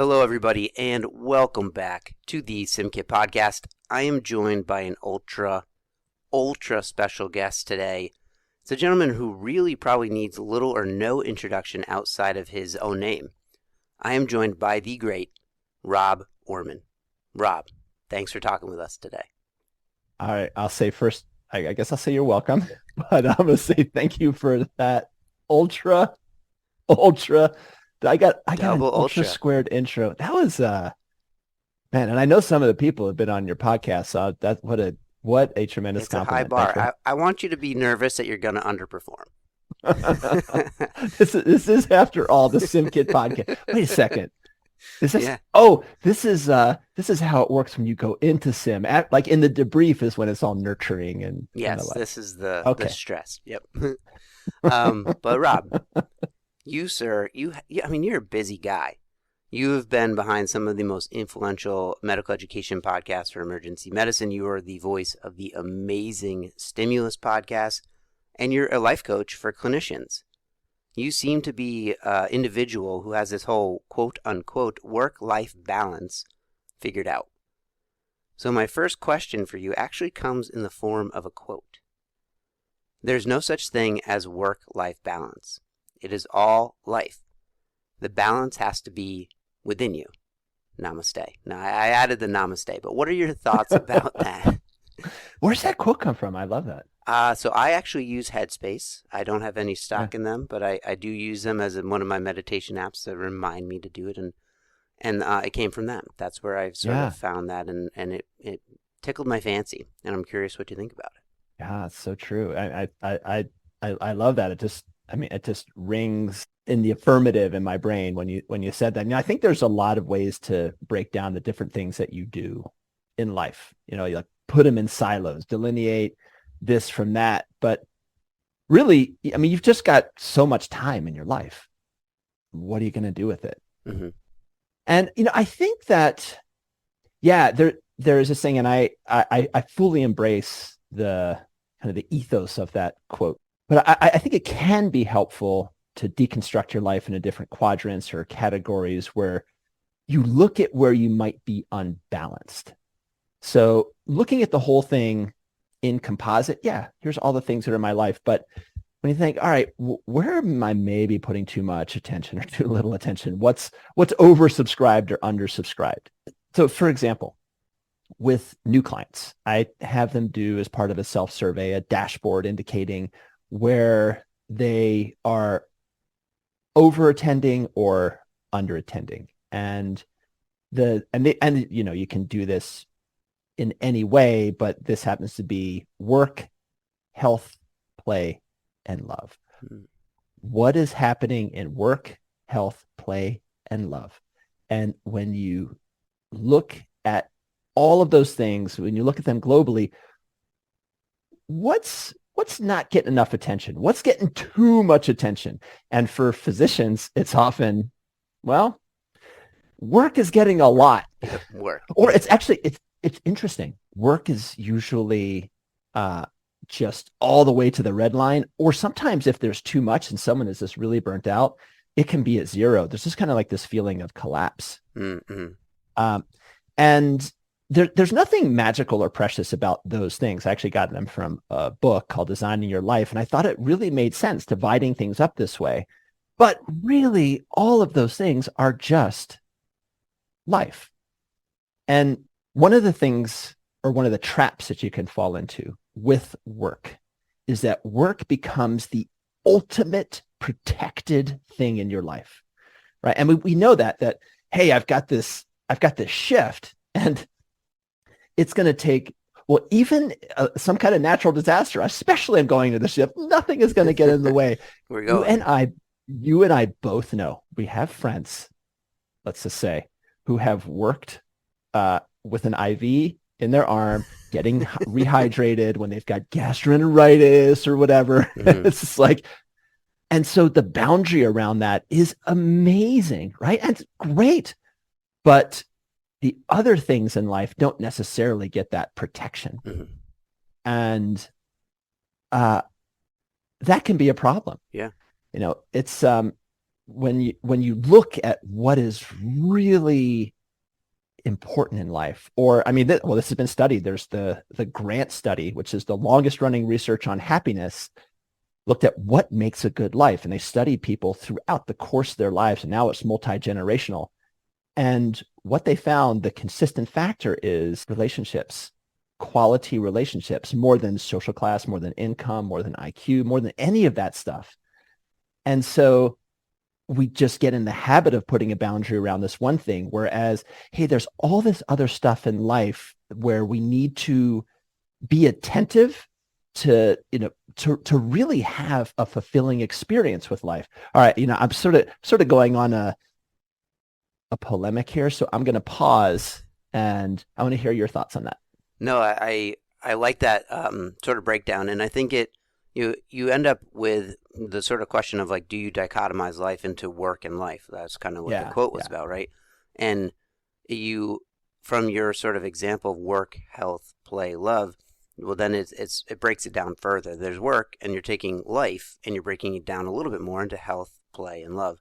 Hello, everybody, and welcome back to the SimKit podcast. I am joined by an ultra special guest today. It's a gentleman who really probably needs little or no introduction outside of his own name. I am joined by the great Rob Orman. Rob, thanks for talking with us today. All right, I'll say first, I guess I'll say you're welcome, but I'm gonna say thank you for that ultra, ultra. I got an Double ultra ultra. squared intro. That was man, and I know some of the people have been on your podcast, so that what a tremendous It's a high compliment. Thanks bar. for I want you to be nervous that you're going to underperform. this is after all the SimKit podcast. Wait a second. Is this Yeah. this is how it works when you go into sim. Like in the debrief is when it's all nurturing and kind of Yes, like this is the okay. stress. Yep. But Rob, you, sir, I mean, you're a busy guy. You have been behind some of the most influential medical education podcasts for emergency medicine. You are the voice of the amazing Stimulus podcast, and you're a life coach for clinicians. You seem to be an individual who has this whole quote-unquote work-life balance figured out. So my first question for you actually comes in the form of a quote. There's no such thing as work-life balance. It is all life. The balance has to be within you. Namaste. Now, I added the namaste, but what are your thoughts about that? Where's that quote come from? I love that. So I actually use Headspace. I don't have any Yeah. stock in them, but I do use them as one of my meditation apps that remind me to do it, and it came from them. That's where I've sort Yeah. of found that, and it tickled my fancy, and I'm curious what you think about it. Yeah, it's so true. I love that. It just rings in the affirmative in my brain when you said that. I think there's a lot of ways to break down the different things that you do in life. You like put them in silos, delineate this from that. But really, you've just got so much time in your life. What are you going to do with it? Mm-hmm. And I think that yeah, there is this thing, and I fully embrace the kind of the ethos of that quote. But I think it can be helpful to deconstruct your life into different quadrants or categories where you look at where you might be unbalanced. So looking at the whole thing in composite, yeah, here's all the things that are in my life. But when you think, all right, where am I maybe putting too much attention or too little attention? What's oversubscribed or undersubscribed? So for example, with new clients, I have them do as part of a self-survey, a dashboard indicating where they are over attending or under attending. And you can do this in any way, but this happens to be work, health, play, and love. Mm-hmm. What is happening in work, health, play, and love? And when you look at all of those things, when you look at them globally, what's not getting enough attention? What's getting too much attention? And for physicians, it's often, well, work is getting a lot. Work. Or it's actually, it's interesting. Work is usually just all the way to the red line. Or sometimes if there's too much and someone is just really burnt out, it can be at zero. There's just kind of like this feeling of collapse. Mm-hmm. And there's nothing magical or precious about those things. I actually got them from a book called Designing Your Life, and I thought it really made sense dividing things up this way. But really, all of those things are just life. And one of the things, or one of the traps that you can fall into with work, is that work becomes the ultimate protected thing in your life, right? And we know that hey, I've got this shift, and it's going to take, well, even some kind of natural disaster, especially I'm going to the shift, nothing is going to get in the way. We're going. You and I both know we have friends, let's just say, who have worked with an IV in their arm, getting rehydrated when they've got gastroenteritis or whatever. Mm-hmm. It's just like, and so the boundary around that is amazing, right? And it's great. But the other things in life don't necessarily get that protection. Mm-hmm. And that can be a problem. Yeah. It's when you look at what is really important in life, or I mean, this has been studied. There's the Grant study, which is the longest running research on happiness, looked at what makes a good life, and they studied people throughout the course of their lives, and now it's multi-generational. And what they found, the consistent factor is relationships, quality relationships, more than social class, more than income, more than IQ, more than any of that stuff. And so we just get in the habit of putting a boundary around this one thing, whereas, hey, there's all this other stuff in life where we need to be attentive to, to really have a fulfilling experience with life. All right, I'm sort of going on a polemic here, so I'm going to pause, and I want to hear your thoughts on that. No, I like that sort of breakdown, and I think you end up with the sort of question of like, do you dichotomize life into work and life? That's kind of what the quote was about, right? And you, from your sort of example of work, health, play, love, well, then it breaks it down further. There's work, and you're taking life, and you're breaking it down a little bit more into health, play, and love.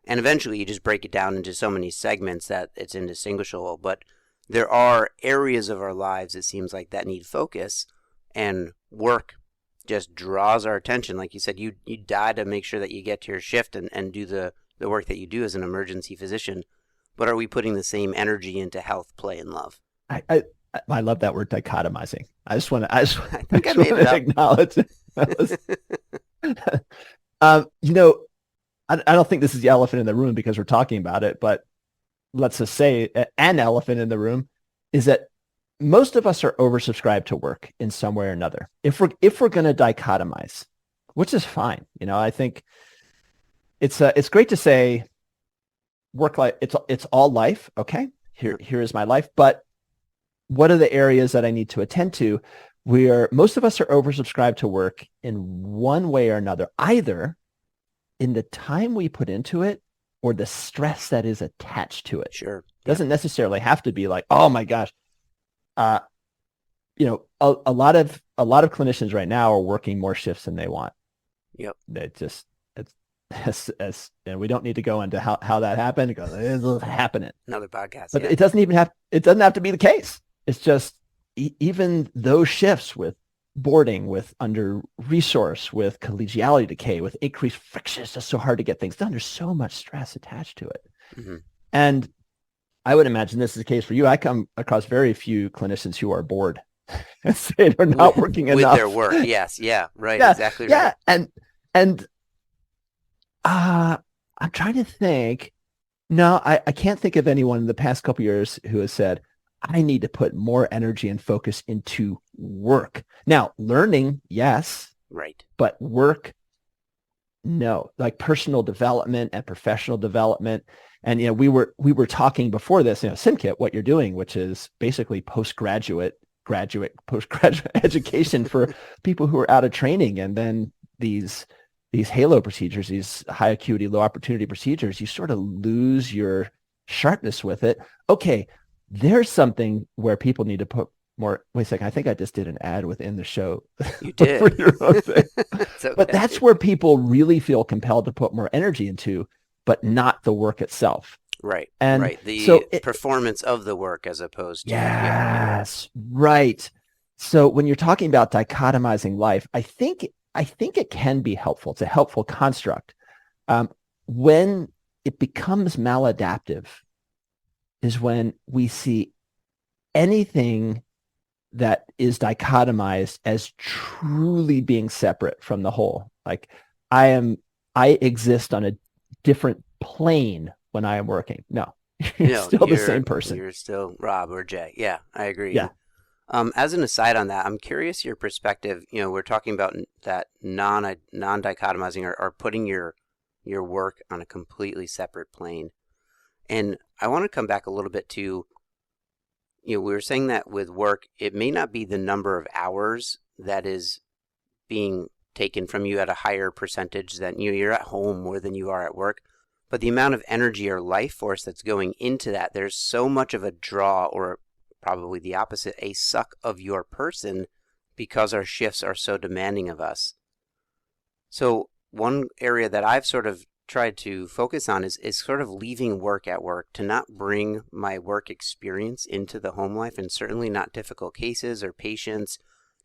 And eventually you just break it down into so many segments that it's indistinguishable. But there are areas of our lives, it seems like, that need focus, and work just draws our attention. Like you said, you die to make sure that you get to your shift and do the work that you do as an emergency physician. But are we putting the same energy into health, play, and love? I love that word dichotomizing. I think I made it up. Acknowledge it. I don't think this is the elephant in the room because we're talking about it, but let's just say an elephant in the room is that most of us are oversubscribed to work in some way or another. If we're going to dichotomize, which is fine, I think it's great to say work life. It's all life. Okay, here is my life. But what are the areas that I need to attend to? Most of us are oversubscribed to work in one way or another, either in the time we put into it or the stress that is attached to it. Sure, doesn't necessarily have to be like, oh my gosh. A lot of clinicians right now are working more shifts than they want. Yep. And we don't need to go into how that happened because it's happening. Another podcast. But it doesn't have to be the case. It's just even those shifts with boarding, with under resource, with collegiality decay, with increased friction, it's just so hard to get things done. There's so much stress attached to it. Mm-hmm. And I would imagine this is the case for you. I come across very few clinicians who are bored and say they're not working enough. With their work, yes. Yeah, right, yeah, exactly right. Yeah, and I'm trying to think. No, I can't think of anyone in the past couple of years who has said, I need to put more energy and focus into work. Now, learning, yes. Right. But work, no. Like personal development and professional development. And, we were talking before this, SimKit, what you're doing, which is basically postgraduate education for people who are out of training. And then these halo procedures, these high acuity, low opportunity procedures, you sort of lose your sharpness with it. Okay, there's something where people need to put more. Wait a second, I think I just did an ad within the show. You did. For your own thing. Okay. But that's where people really feel compelled to put more energy into, but not the work itself. Right. And right. The performance of the work as opposed to. Yes. Yeah. Right. So when you're talking about dichotomizing life, I think it can be helpful. It's a helpful construct. When it becomes maladaptive is when we see anything that is dichotomized as truly being separate from the whole. Like I exist on a different plane when I am working. No, you're still the same person. You're still Rob or Jay. Yeah, I agree. Yeah. As an aside on that, I'm curious your perspective. We're talking about that non-dichotomizing or putting your work on a completely separate plane. And I want to come back a little bit to, we were saying that with work, it may not be the number of hours that is being taken from you at a higher percentage than you're at home more than you are at work, but the amount of energy or life force that's going into that. There's so much of a draw, or probably the opposite, a suck of your person because our shifts are so demanding of us. So one area that I've sort of tried to focus on is sort of leaving work at work, to not bring my work experience into the home life, and certainly not difficult cases or patients,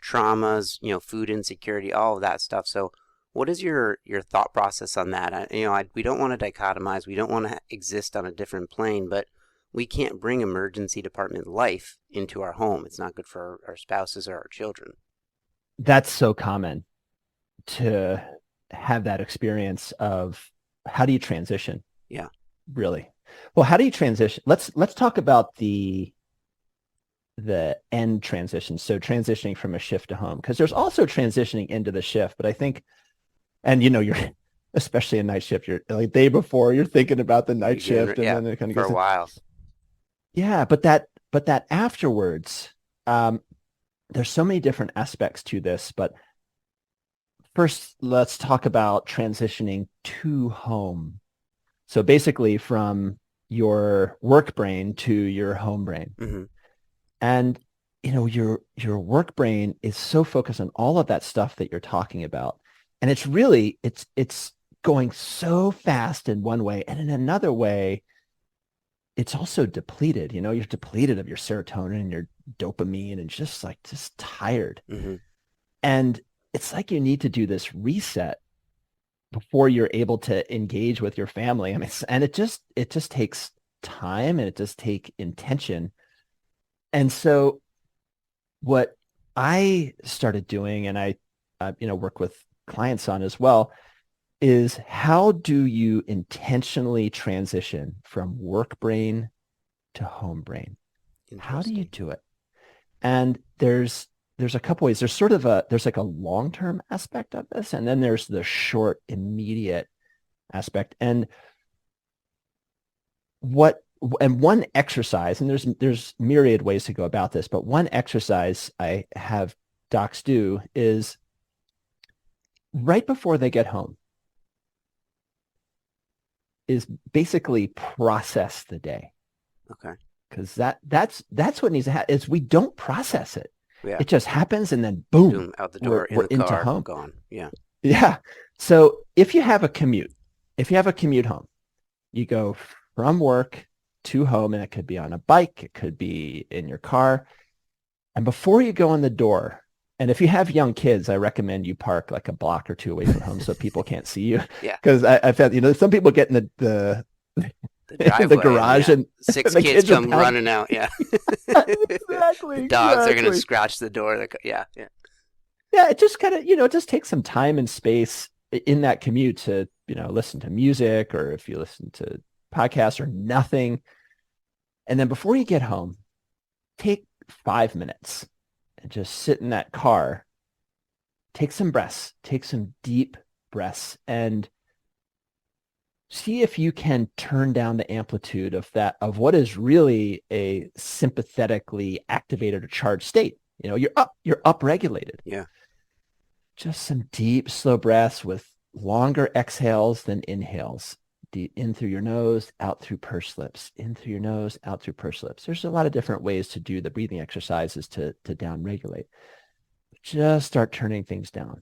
traumas, food insecurity, all of that stuff. So what is your thought process on that? We don't want to dichotomize. We don't want to exist on a different plane, but we can't bring emergency department life into our home. It's not good for our spouses or our children. That's so common to have that experience of how do you transition? Yeah. Really? Well, how do you transition? Let's talk about the end transition. So transitioning from a shift to home, because there's also transitioning into the shift. But I think, and you're especially a night shift, you're like day before you're thinking about the night shift, and then it kind of for goes a while. Yeah, but that afterwards, there's so many different aspects to this. But first, let's talk about transitioning to home. So basically from your work brain to your home brain. Mm-hmm. And your work brain is so focused on all of that stuff that you're talking about. And it's really it's going so fast in one way, and in another way it's also depleted. You're depleted of your serotonin and your dopamine and just tired. Mm-hmm. And it's like you need to do this reset before you're able to engage with your family. I mean, and it just takes time, and it does take intention. And so what I started doing, and I work with clients on as well, is how do you intentionally transition from work brain to home brain? How do you do it? And there's a couple ways. There's like a long-term aspect of this, and then there's the short, immediate aspect. And one exercise, and there's myriad ways to go about this, but one exercise I have docs do is right before they get home is basically process the day. Okay. Because that's what needs to happen. Is we don't process it. Yeah. It just happens, and then boom, out the door, we're in the car, into home. gone. Yeah. Yeah. So if you have a commute home, you go from work to home, and it could be on a bike, it could be in your car. And before you go in the door, and if you have young kids, I recommend you park like a block or two away from home so people can't see you. Yeah. Because I've had, some people get in the driveway, the garage, and and six the kids come running out. Yeah. Exactly. The dogs are going to scratch the door. Yeah. Yeah. It just kind of, it just takes some time and space in that commute to, listen to music, or if you listen to podcasts or nothing. And then before you get home, take 5 minutes and just sit in that car, take some breaths, take some deep breaths, and see if you can turn down the amplitude of what is really a sympathetically activated or charged state. You're up regulated. Yeah. Just some deep, slow breaths with longer exhales than inhales. Deep in through your nose, out through pursed lips, in through your nose, out through pursed lips. There's a lot of different ways to do the breathing exercises to down regulate. Just start turning things down.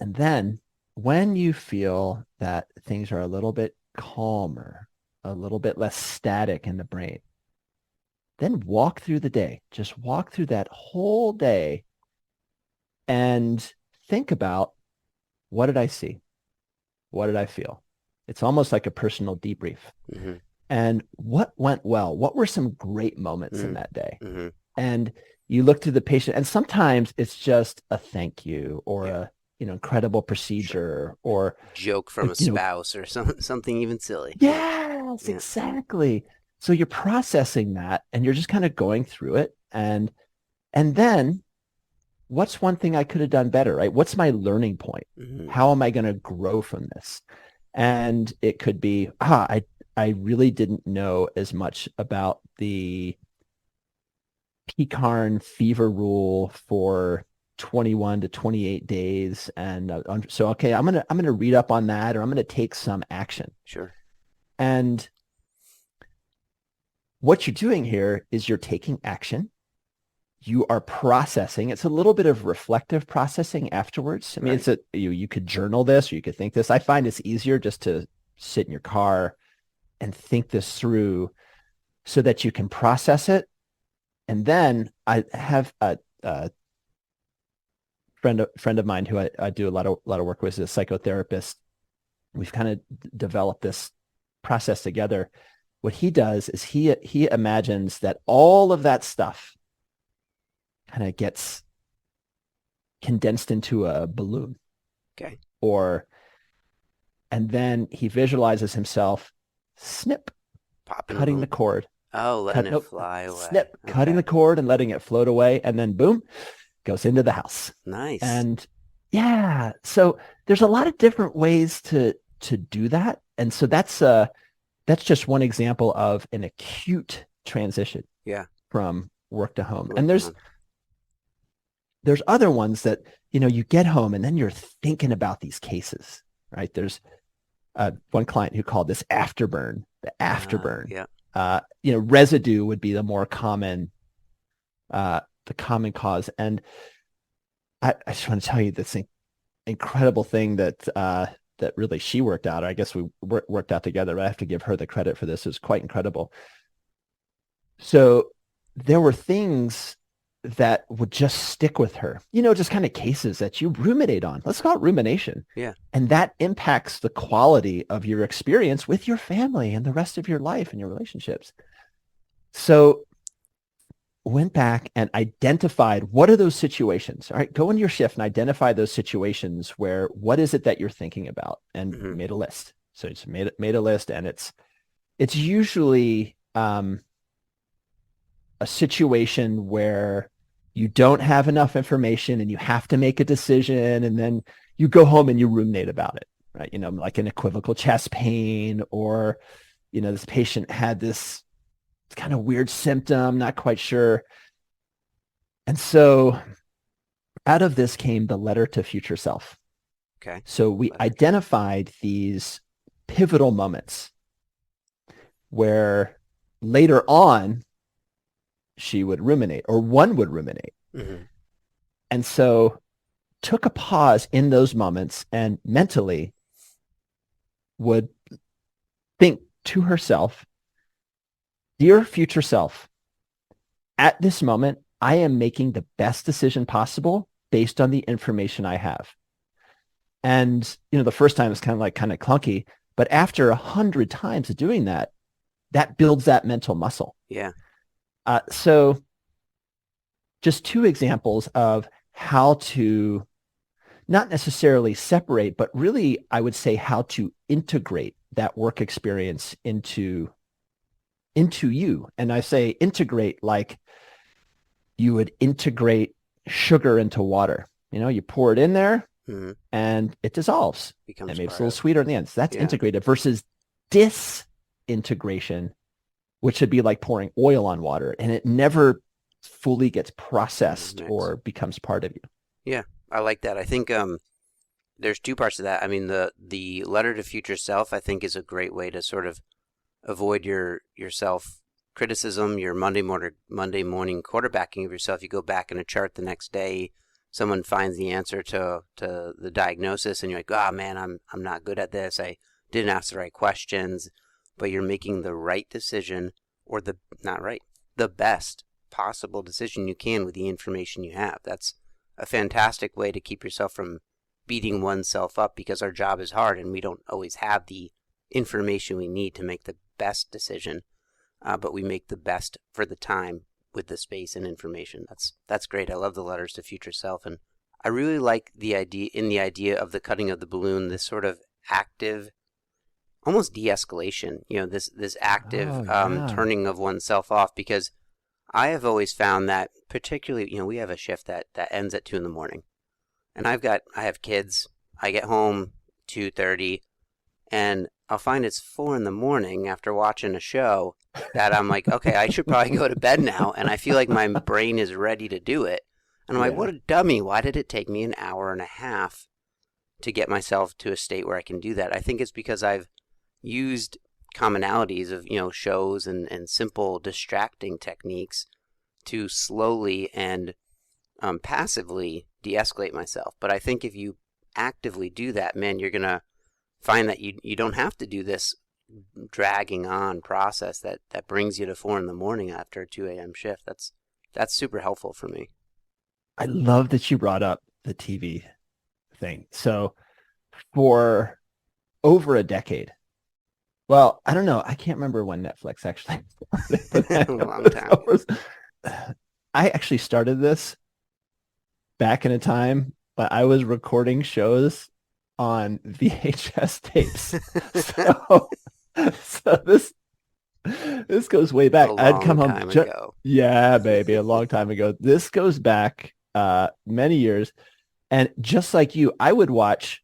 And then when you feel that things are a little bit calmer, a little bit less static in the brain, then walk through the day. Just walk through that whole day and think about, what did I see? What did I feel? It's almost like a personal debrief. Mm-hmm. And what went well? What were some great moments in that day? Mm-hmm. And you look to the patient, and sometimes it's just a thank you, or a incredible procedure, or joke from a spouse, or something even silly. Yes, exactly. So you're processing that, and you're just kind of going through it, and then what's one thing I could have done better, right? What's my learning point? Mm-hmm. How am I going to grow from this? And it could be, I really didn't know as much about the Pecarn fever rule for 21 to 28 days. And so, okay, I'm going to read up on that, or I'm going to take some action. Sure. And what you're doing here is you're taking action, you are processing. It's a little bit of reflective processing afterwards. I mean, Right. you could journal this or you could think this. I find it's easier just to sit in your car and think this through so that you can process it. And then I have a friend of mine who I do a lot of work with, is a psychotherapist. We've kind of developed this process together. What he does is he imagines that all of that stuff kind of gets condensed into a balloon, Okay. or and then he visualizes himself snip Popping a cutting the balloon. cord, Oh, letting cut it nope, fly away. snip cutting Okay. the cord and letting it float away, and then boom, goes into the house. Nice. And yeah, so there's a lot of different ways to do that. And so that's just one example of an acute transition Yeah. from work to home. Work And to home. there's other ones that, you get home and then you're thinking about these cases, right? There's one client who called this afterburn, the afterburn. Yeah. Residue would be the more common, the common cause. And I just want to tell you this incredible thing that really she worked out. I guess we worked out together, but I have to give her the credit for this. It was quite incredible. So there were things that would just stick with her, just kind of cases that you ruminate on. Let's call it rumination. Yeah. And that impacts the quality of your experience with your family and the rest of your life and your relationships. So went back and identified what are those situations. All right, go into your shift and identify those situations where what is it that you're thinking about, and made a list. So it's made a list, and it's usually a situation where you don't have enough information and you have to make a decision, and then you go home and you ruminate about it, right? Like an equivocal chest pain, or this patient had this kind of weird symptom, not quite sure. And so out of this came the letter to future self. Okay. So we identified these pivotal moments where later on she would ruminate, or one would ruminate. And so took a pause in those moments and mentally would think to herself, dear future self, at this moment, I am making the best decision possible based on the information I have. And, the first time is kind of clunky, but after 100 times of doing that, that builds that mental muscle. Yeah. So just two examples of how to not necessarily separate, but really, I would say, how to integrate that work experience into you. And I say integrate like you would integrate sugar into water. You pour it in there and it dissolves. Becomes and maybe it's a little sweeter in the end. So that's Yeah. integrated versus disintegration, which would be like pouring oil on water, and it never fully gets processed or becomes part of you. Yeah, I like that. I think there's two parts to that. I mean, the letter to future self, I think, is a great way to sort of avoid your self criticism, your Monday morning quarterbacking of yourself. You go back in a chart the next day, someone finds the answer to the diagnosis, and you're like, oh man, I'm not good at this. I didn't ask the right questions. But you're making the right decision, or the best possible decision you can with the information you have. That's a fantastic way to keep yourself from beating oneself up, because our job is hard and we don't always have the information we need to make the best decision, but we make the best for the time with the space and information. That's great. I love the letters to future self, and I really like the idea of the cutting of the balloon, this sort of active, almost de-escalation, this active turning of oneself off, because I have always found that, particularly, we have a shift that ends at 2 a.m, and I have kids. I get home 2:30, and I'll find it's 4 a.m. after watching a show that I'm like, okay, I should probably go to bed now, and I feel like my brain is ready to do it, and I'm like, what a dummy! Why did it take me an hour and a half to get myself to a state where I can do that? I think it's because I've used commonalities of shows and simple distracting techniques to slowly and passively de-escalate myself. But I think if you actively do that, man, you're going to find that you don't have to do this dragging on process that brings you to 4 in the morning after a 2 a.m. shift. That's super helpful for me. I love that you brought up the TV thing. So for over a decade, well, I don't know. I can't remember when Netflix actually started. A long time. I actually started this back in a time, but I was recording shows on VHS tapes. So this goes way back. I'd come home. Yeah, baby, a long time ago. This goes back many years. And just like you, I would watch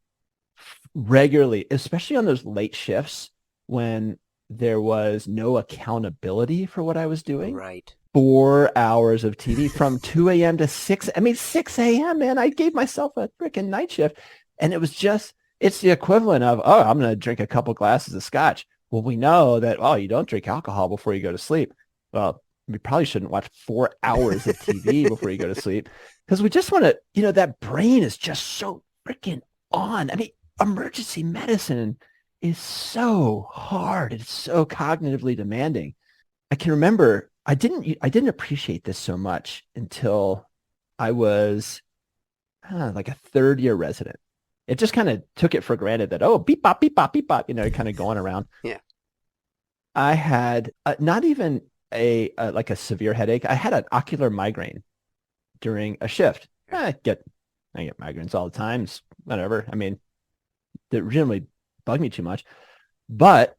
regularly, especially on those late shifts when there was no accountability for what I was doing. Right. 4 hours of TV from 2 a.m. to 6. I mean, 6 a.m., man. I gave myself a freaking night shift. And it was just, it's the equivalent of, oh, I'm going to drink a couple glasses of scotch. Well, we know that, oh, you don't drink alcohol before you go to sleep. Well, we probably shouldn't watch 4 hours of TV before you go to sleep because we just want to, that brain is just so freaking on. I mean, emergency medicine is so hard. It's so cognitively demanding. I can remember I didn't appreciate this so much until I was like a third year resident. It just kind of took it for granted that, oh, beep, bop, kind of going around. Yeah. I had not even like a severe headache. I had an ocular migraine during a shift. I get migraines all the time. It's whatever. I mean, they really bug me too much, but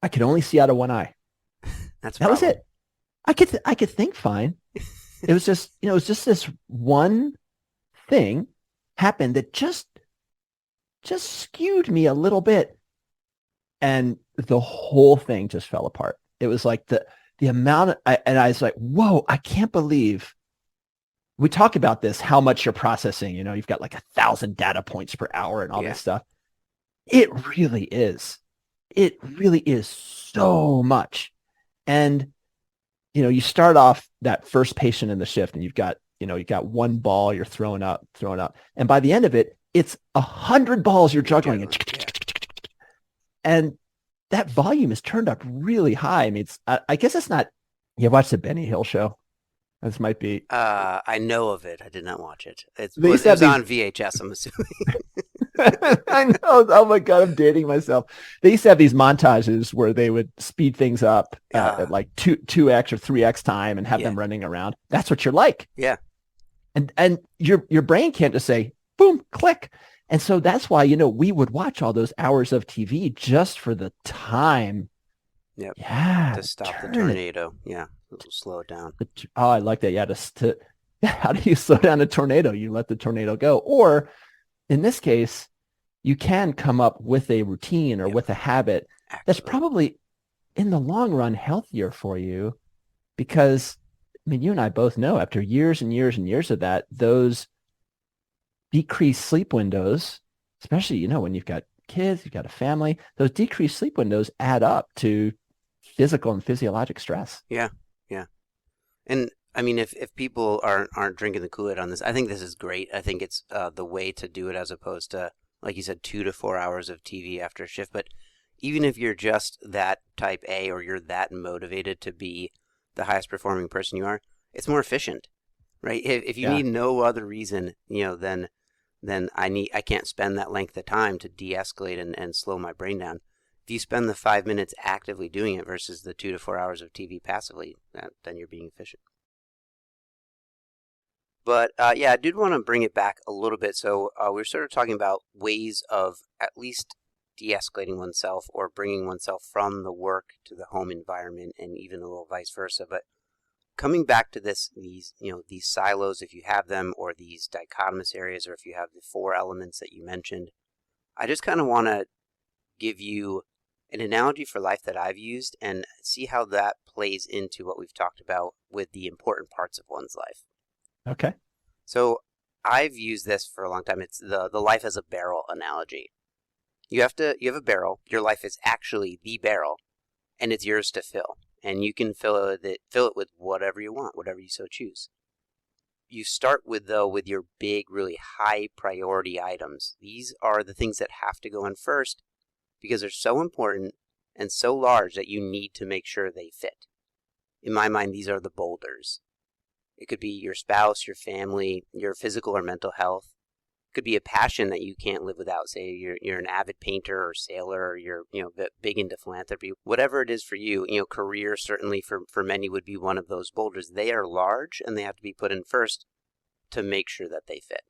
I could only see out of one eye. That was it. I could think fine. It was just, this one thing happened that just skewed me a little bit. And the whole thing just fell apart. It was like the amount and I was like, whoa, I can't believe we talk about this, how much you're processing, you've got like 1,000 data points per hour and all this stuff. It really is so much. And, you start off that first patient in the shift and you've got one ball you're throwing up. And by the end of it, it's 100 balls you're juggling. And that volume is turned up really high. I mean, I guess it's not, you watched the Benny Hill show? This might be. I know of it. I did not watch it. It was on VHS, I'm assuming. I know. Oh my God, I'm dating myself. They used to have these montages where they would speed things up at like 2x or 3x time and have them running around. That's what you're like. Yeah. And your brain can't just say, boom, click. And so that's why, we would watch all those hours of TV just for the time. Yep. Yeah. To stop the tornado. Yeah. Slow it down. Oh, I like that. Yeah. How do you slow down a tornado? You let the tornado go. Or in this case, you can come up with a routine or with a habit that's probably in the long run healthier for you because, I mean, you and I both know after years and years and years of that, those decreased sleep windows, especially, when you've got kids, you've got a family, those decreased sleep windows add up to physical and physiologic stress. Yeah. Yeah. And I mean, if people aren't drinking the Kool-Aid on this, I think this is great. I think it's the way to do it as opposed to, like you said, 2 to 4 hours of TV after a shift. But even if you're just that type A or you're that motivated to be the highest performing person you are, it's more efficient, right? If you need no other reason, then I can't spend that length of time to de-escalate and slow my brain down. If you spend the 5 minutes actively doing it versus the 2 to 4 hours of TV passively, then you're being efficient. But I did want to bring it back a little bit. So we're sort of talking about ways of at least de-escalating oneself or bringing oneself from the work to the home environment and even a little vice versa. But coming back to these silos, if you have them, or these dichotomous areas, or if you have the 4 elements that you mentioned, I just kind of want to give you an analogy for life that I've used and see how that plays into what we've talked about with the important parts of one's life. Okay. So I've used this for a long time. It's the life as a barrel analogy. You have a barrel. Your life is actually the barrel, and it's yours to fill. and you can fill it with whatever you want, whatever you so choose. You start with your big, really high priority items. These are the things that have to go in first because they're so important and so large that you need to make sure they fit. In my mind, these are the boulders. It could be your spouse, your family, your physical or mental health. It could be a passion that you can't live without. Say you're an avid painter or sailor, or you're big into philanthropy. Whatever it is for you, career certainly for many would be one of those boulders. They are large and they have to be put in first to make sure that they fit.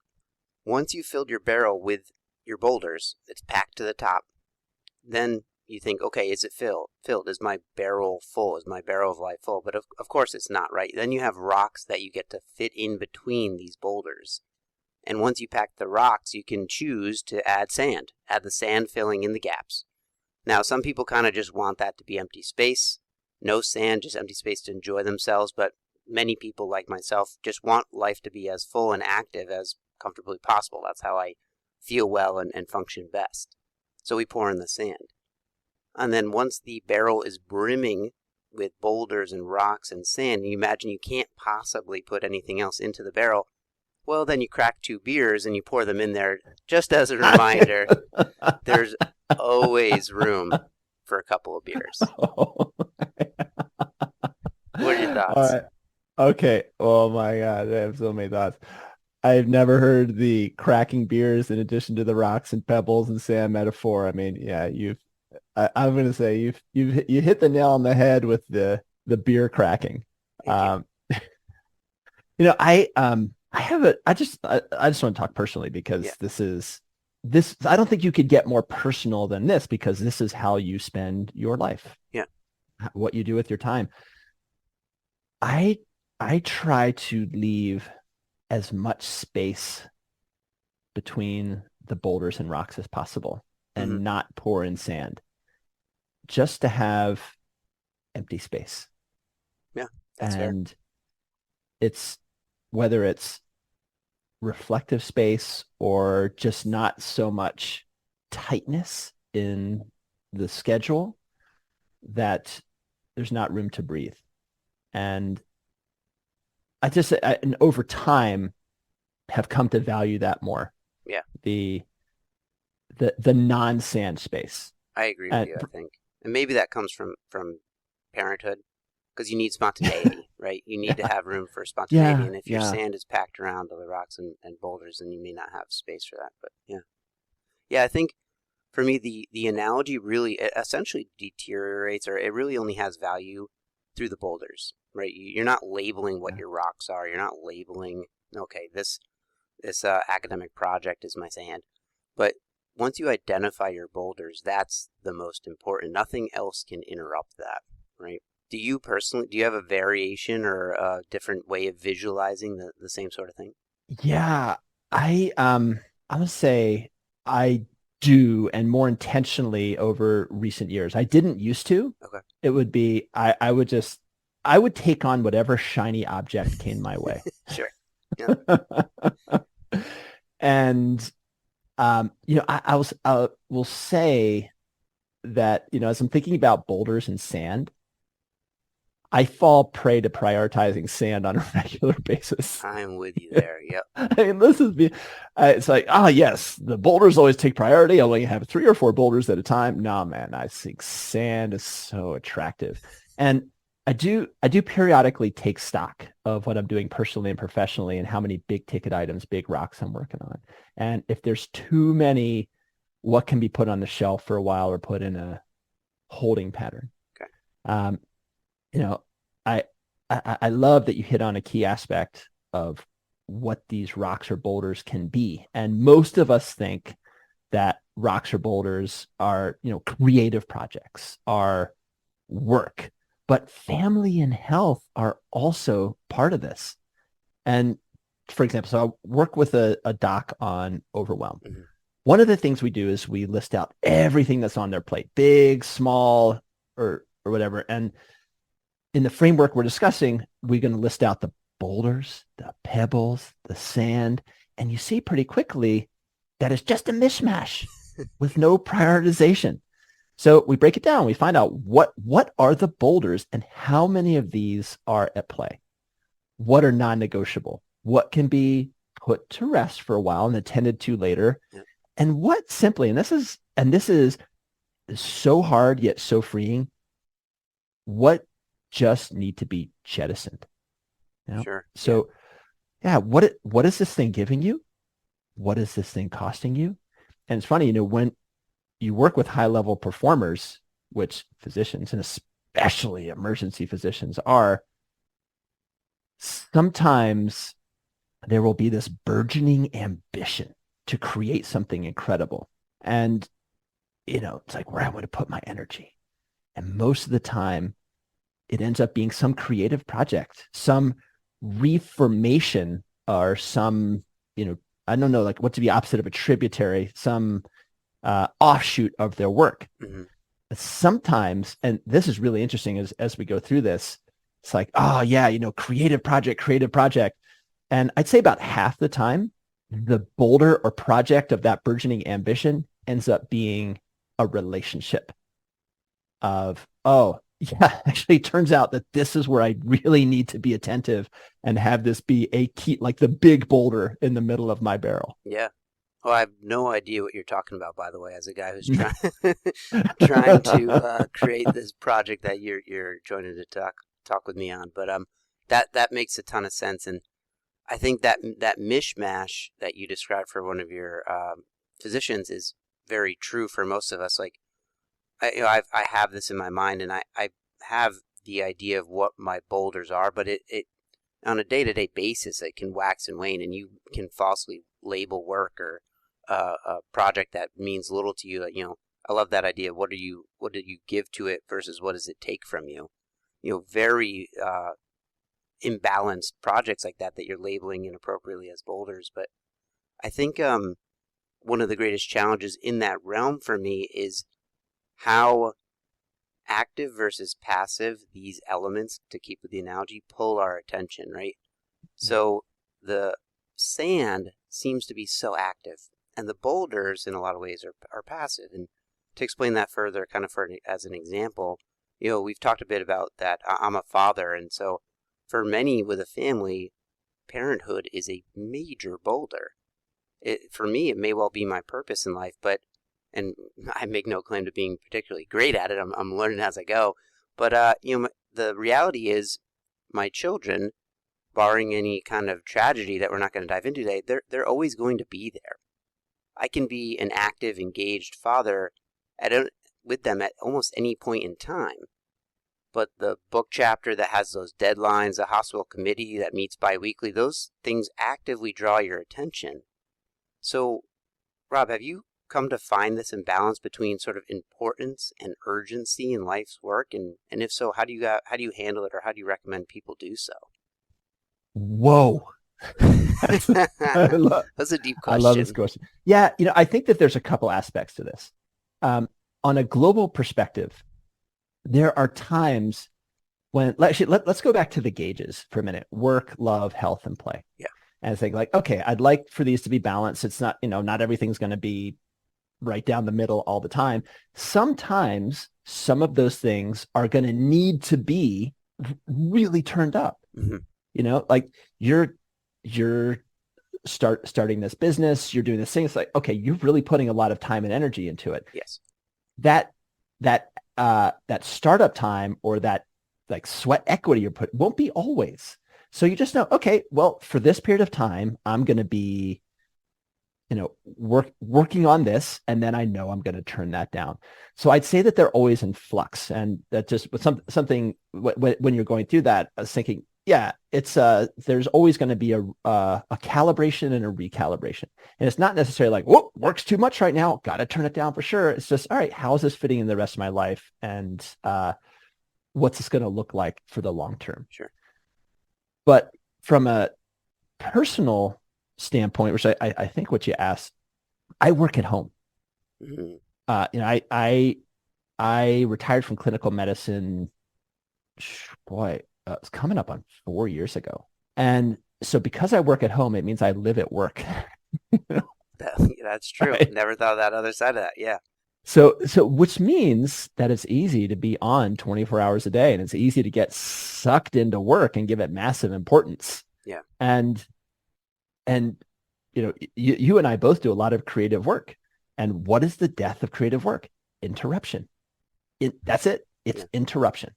Once you've filled your barrel with your boulders, it's packed to the top. Then you think, okay, is it filled? Is my barrel full? Is my barrel of life full? But of course it's not, right? Then you have rocks that you get to fit in between these boulders. And once you pack the rocks, you can choose to add sand. Add the sand filling in the gaps. Now, some people kind of just want that to be empty space. No sand, just empty space to enjoy themselves. But many people, like myself, just want life to be as full and active as comfortably possible. That's how I feel well and function best. So we pour in the sand. And then once the barrel is brimming with boulders and rocks and sand, you imagine you can't possibly put anything else into the barrel. Well, then you crack 2 beers and you pour them in there just as a reminder. There's always room for a couple of beers. What are your thoughts? All right. Okay. Oh my God. I have so many thoughts. I've never heard the cracking beers in addition to the rocks and pebbles and sand metaphor. I mean, yeah, I'm going to say you hit the nail on the head with the beer cracking. I just want to talk personally because this I don't think you could get more personal than this because this is how you spend your life. Yeah. What you do with your time. I try to leave as much space between the boulders and rocks as possible and not pour in sand, just to have empty space. Yeah, that's fair. And it's whether it's reflective space or just not so much tightness in the schedule that there's not room to breathe. And and over time have come to value that more. Yeah. The non-sand space. I agree with you, I think. And maybe that comes from parenthood because you need spontaneity, right? You need to have room for spontaneity. And if your sand is packed around the rocks and boulders, then you may not have space for that. But yeah, I think for me, the analogy really essentially deteriorates, or it really only has value through the boulders, right? You're not labeling what your rocks are. You're not labeling, okay, this academic project is my sand. But once you identify your boulders, that's the most important. Nothing else can interrupt that, right? Do you have a variation or a different way of visualizing the same sort of thing? Yeah, I'm gonna say I do, and more intentionally over recent years. I didn't used to. Okay. It would be I would take on whatever shiny object came my way. Sure. Yeah. And I will say that, as I'm thinking about boulders and sand, I fall prey to prioritizing sand on a regular basis. I'm with you there. Yep. I mean, it's like, yes, the boulders always take priority. I only have 3 or 4 boulders at a time. No, man, I think sand is so attractive. And I do periodically take stock of what I'm doing personally and professionally and how many big ticket items, big rocks I'm working on. And if there's too many, what can be put on the shelf for a while or put in a holding pattern. Okay. I love that you hit on a key aspect of what these rocks or boulders can be. And most of us think that rocks or boulders are, creative projects, are work, but family and health are also part of this. And for example, so I work with a doc on overwhelm. Mm-hmm. One of the things we do is we list out everything that's on their plate, big, small, or whatever. And in the framework we're discussing, we're going to list out the boulders, the pebbles, the sand, and you see pretty quickly that it's just a mishmash with no prioritization. So we break it down. We find out what are the boulders and how many of these are at play. What are non-negotiable? What can be put to rest for a while and attended to later? Yeah. And what simply, and this is so hard yet so freeing, what just need to be jettisoned. You know? Sure. Yeah. So yeah, what is this thing giving you? What is this thing costing you? And it's funny, when you work with high level performers, which physicians and especially emergency physicians are, sometimes there will be this burgeoning ambition to create something incredible. And, it's like where I want to put my energy. And most of the time, it ends up being some creative project, some reformation or some, I don't know, like what's the opposite of a tributary, some offshoot of their work. Mm-hmm. Sometimes, and this is really interesting as we go through this, it's like, oh yeah, creative project. And I'd say about half the time, the boulder or project of that burgeoning ambition ends up being a relationship of, oh, yeah, actually it turns out that this is where I really need to be attentive and have this be a key, like the big boulder in the middle of my barrel. Yeah. Oh, I have no idea what you're talking about, by the way, as a guy who's trying to create this project that you're joining to talk with me on. But that makes a ton of sense, and I think that mishmash that you described for one of your physicians is very true for most of us. Like, I have this in my mind, and I have the idea of what my boulders are, but it on a day-to-day basis, it can wax and wane, and you can falsely label work or a project that means little to you. I love that idea. What do you give to it versus what does it take from you? Very imbalanced projects like that you're labeling inappropriately as boulders. But I think one of the greatest challenges in that realm for me is how active versus passive these elements, to keep with the analogy, pull our attention, right? So the sand seems to be so active, and the boulders in a lot of ways are passive. And to explain that further, kind of as an example, we've talked a bit about that. I'm a father, and so for many with a family, parenthood is a major boulder. For me, it may well be my purpose in life, and I make no claim to being particularly great at it. I'm learning as I go. But the reality is, my children, barring any kind of tragedy that we're not going to dive into today, they're always going to be there. I can be an active, engaged father with them at almost any point in time. But the book chapter that has those deadlines, the hospital committee that meets biweekly, those things actively draw your attention. So, Rob, have you come to find this imbalance between sort of importance and urgency in life's work? And if so, how do you handle it, or how do you recommend people do so? Whoa. That's a deep question. I love this question. Yeah, I think that there's a couple aspects to this. On a global perspective, there are times when let's go back to the gauges for a minute: work, love, health, and play. Yeah. And think like, okay, I'd like for these to be balanced. It's not, not everything's going to be right down the middle all the time. Sometimes some of those things are going to need to be really turned up. Mm-hmm. Like you're starting this business, you're doing this thing. It's like, okay, you're really putting a lot of time and energy into it. Yes. That startup time or that like sweat equity you're put won't be always. So you just know, okay, well, for this period of time, I'm going to be, working on this, and then I know I'm going to turn that down. So I'd say that they're always in flux, and that just with something when you're going through that, I was thinking, yeah, it's there's always going to be a calibration and a recalibration, and it's not necessarily like, whoa, works too much right now, got to turn it down for sure. It's just, all right, how is this fitting in the rest of my life, and what's this going to look like for the long term? Sure. But from a personal standpoint, which I think what you asked, I work at home. Mm-hmm. I retired from clinical medicine. Boy, it's coming up on 4 years ago. And so because I work at home, it means I live at work. That's true. Right? Never thought of that other side of that. Yeah. So which means that it's easy to be on 24 hours a day, and it's easy to get sucked into work and give it massive importance. Yeah. And and you and I both do a lot of creative work. And what is the death of creative work? Interruption. That's it. It's Yeah. interruption.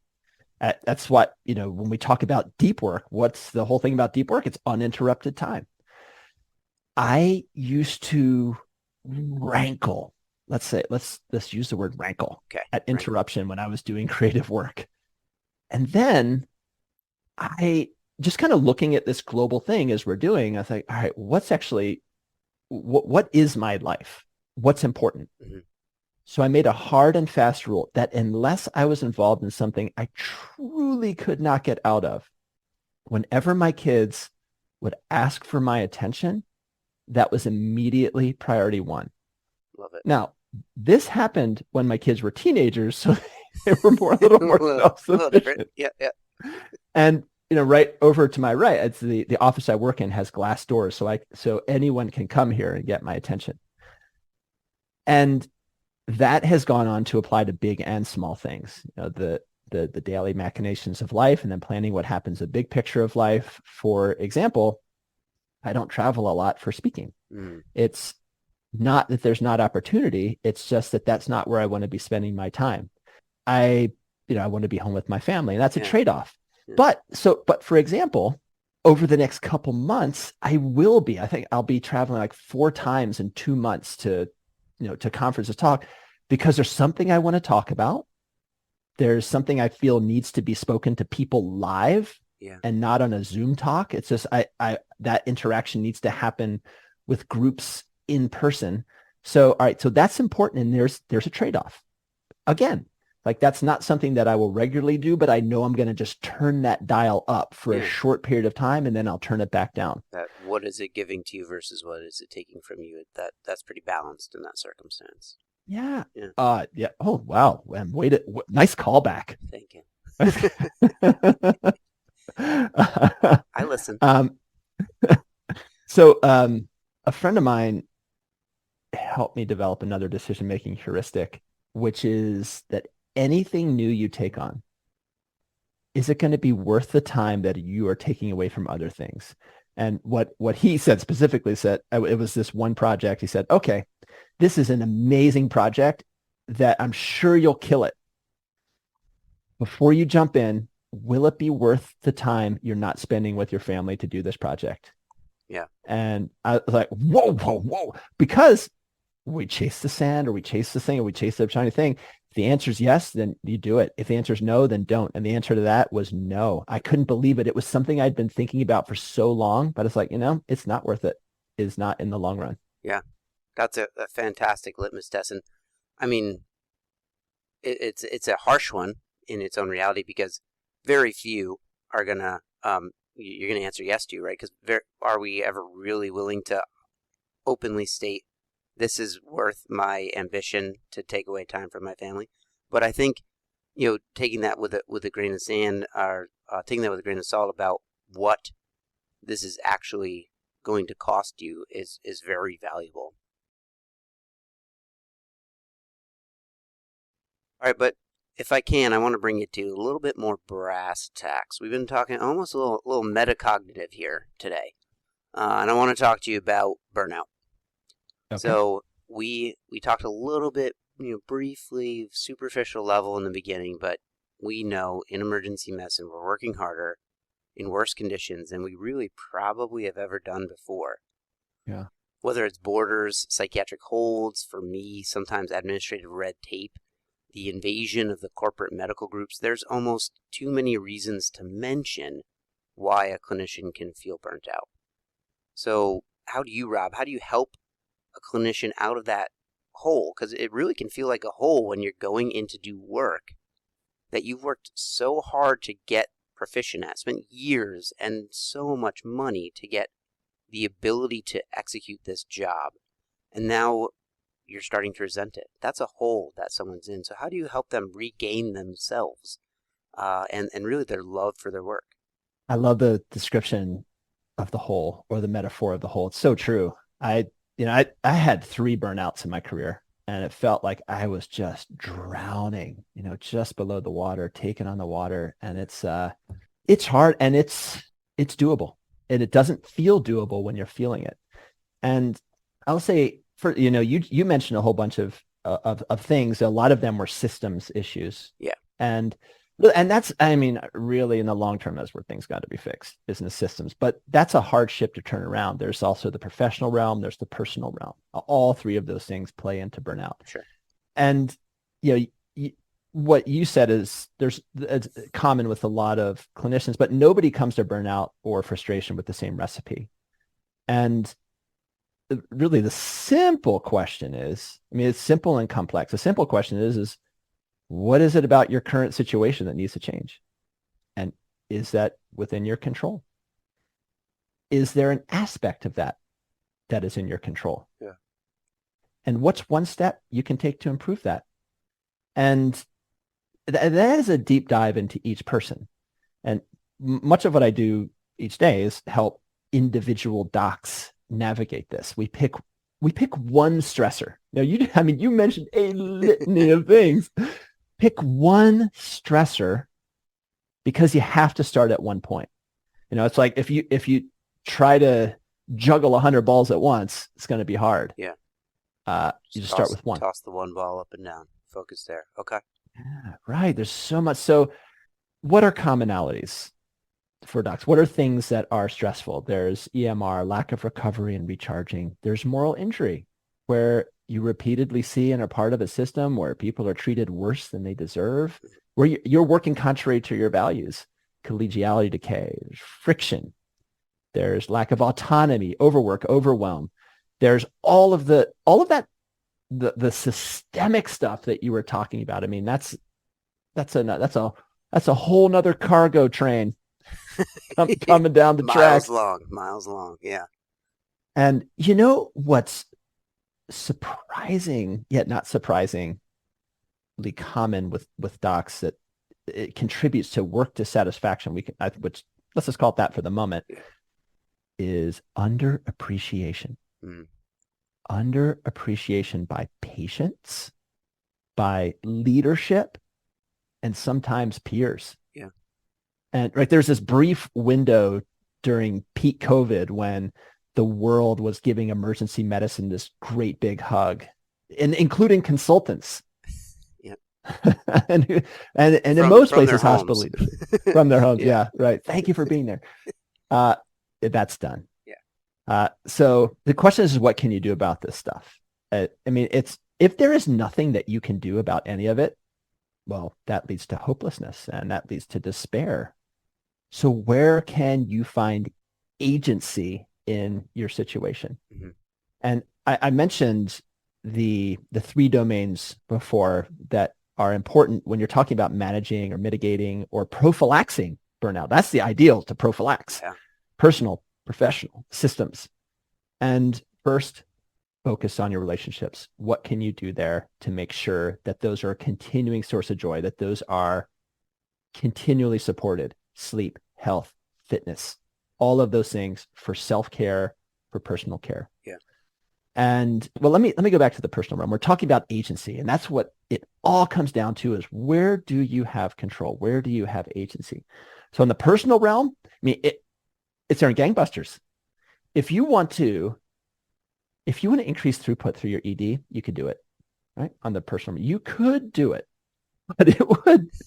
That's what, when we talk about deep work, what's the whole thing about deep work? It's uninterrupted time. I used to rankle. Let's use the word rankle Okay. at Rankle. interruption when I was doing creative work. And then I just kind of looking at this global thing as we're doing, I was like, all right, what is my life? What's important? Mm-hmm. So I made a hard and fast rule that unless I was involved in something I truly could not get out of, whenever my kids would ask for my attention, that was immediately priority one. Love it. Now, this happened when my kids were teenagers, so they were a little more A little different. self-sufficient. Yeah. Yeah. And right over to my right, it's the office I work in has glass doors, so anyone can come here and get my attention. And that has gone on to apply to big and small things. The daily machinations of life, and then planning what happens, a big picture of life. For example, I don't travel a lot for speaking. Mm. It's not that there's not opportunity. It's just that that's not where I want to be spending my time. I want to be home with my family, and that's a trade-off. Yeah. But for example, over the next couple months, I think I'll be traveling like 4 times in 2 months to conferences, talk, because there's something I want to talk about. There's something I feel needs to be spoken to people live, and not on a Zoom talk. It's just, that interaction needs to happen with groups in person. So, all right, so that's important. And there's a trade-off. Again, like that's not something that I will regularly do, but I know I'm going to just turn that dial up for a short period of time, and then I'll turn it back down. What is it giving to you versus what is it taking from you? That's pretty balanced in that circumstance. Yeah. Yeah. Yeah. Oh, wow. Nice callback. Thank you. I listen. So a friend of mine helped me develop another decision-making heuristic, which is that anything new you take on, is it going to be worth the time that you are taking away from other things? And what he said specifically said, it was this one project. He said, okay, this is an amazing project that I'm sure you'll kill it. Before you jump in, will it be worth the time you're not spending with your family to do this project? Yeah. And I was like, whoa. Because we chase the sand, or we chase the thing, or we chase the shiny thing. If the answer is yes, then you do it. If the answer is no, then don't. And the answer to that was no. I couldn't believe it. It was something I'd been thinking about for so long, but it's like, it's not worth it. It's not in the long run. Yeah. That's a fantastic litmus test. And I mean, it's a harsh one in its own reality, because very few are going to, you're going to answer yes to, right? Because are we ever really willing to openly state, this is worth my ambition to take away time from my family? But I think, taking that with a grain of sand, or taking that with a grain of salt about what this is actually going to cost you is very valuable. All right, but if I can, I want to bring it to a little bit more brass tacks. We've been talking almost a little metacognitive here today, and I want to talk to you about burnout. Okay. So we talked a little bit, briefly, superficial level in the beginning, but we know in emergency medicine we're working harder in worse conditions than we really probably have ever done before. Yeah. Whether it's borders, psychiatric holds, for me, sometimes administrative red tape, the invasion of the corporate medical groups, there's almost too many reasons to mention why a clinician can feel burnt out. So how do you, Rob, help a clinician out of that hole? Because it really can feel like a hole when you're going in to do work that you've worked so hard to get proficient at, spent years and so much money to get the ability to execute this job. And now you're starting to resent it. That's a hole that someone's in. So how do you help them regain themselves and really their love for their work? I love the description of the hole, or the metaphor of the hole. It's so true. I had 3 burnouts in my career, and it felt like I was just drowning, just below the water, taking on the water. And it's hard, and it's doable, and it doesn't feel doable when you're feeling it. And I'll say, for you mentioned a whole bunch of things. A lot of them were systems issues. Yeah. And that's, really in the long term, that's where things got to be fixed, business systems. But that's a hard ship to turn around. There's also the professional realm. There's the personal realm. All three of those things play into burnout. Sure. And, what you said is it's common with a lot of clinicians, but nobody comes to burnout or frustration with the same recipe. And really the simple question is, it's simple and complex. The simple question is what is it about your current situation that needs to change? And is that within your control? Is there an aspect of that is in your control? Yeah. And what's one step you can take to improve that? And that is a deep dive into each person. And much of what I do each day is help individual docs navigate this. We pick one stressor. Now, you mentioned a litany of things. Pick one stressor, because you have to start at one point. It's like if you try to juggle 100 balls at once, it's going to be hard. Yeah. You just start with one. Toss the one ball up and down. Focus there. Okay. Yeah, right. There's so much. So what are commonalities for docs? What are things that are stressful? There's EMR, lack of recovery and recharging. There's moral injury, where you repeatedly see and are part of a system where people are treated worse than they deserve, where you're working contrary to your values. Collegiality decay. There's friction. There's lack of autonomy, overwork, overwhelm. There's all of that, the systemic stuff that you were talking about. That's a whole nother cargo train coming down the track. Miles long. Yeah. And what's surprising, yet not surprisingly common with docs, that it contributes to work dissatisfaction, which let's just call it that for the moment, is underappreciation. Underappreciation by patients, by leadership, and sometimes peers. Yeah. And there's this brief window during peak COVID when the world was giving emergency medicine this great big hug, and including consultants. Yeah. and in most places, hospital leaders from their homes. Yeah. Right. Thank you for being there. That's done. Yeah. So the question is, what can you do about this stuff? If there is nothing that you can do about any of it, well, that leads to hopelessness, and that leads to despair. So where can you find agency in your situation? Mm-hmm. And I mentioned the three domains before that are important when you're talking about managing or mitigating or prophylaxing burnout. That's the ideal, to prophylax. Yeah. Personal, professional, systems. And first, focus on your relationships. What can you do there to make sure that those are a continuing source of joy, that those are continually supported? Sleep, health, fitness, all of those things for self-care, for personal care. Yeah. And well, let me go back to the personal realm. We're talking about agency, and that's what it all comes down to, is where do you have control? Where do you have agency? So in the personal realm, it's there in gangbusters. If you want to increase throughput through your ED, you could do it, right? On the personal, you could do it, but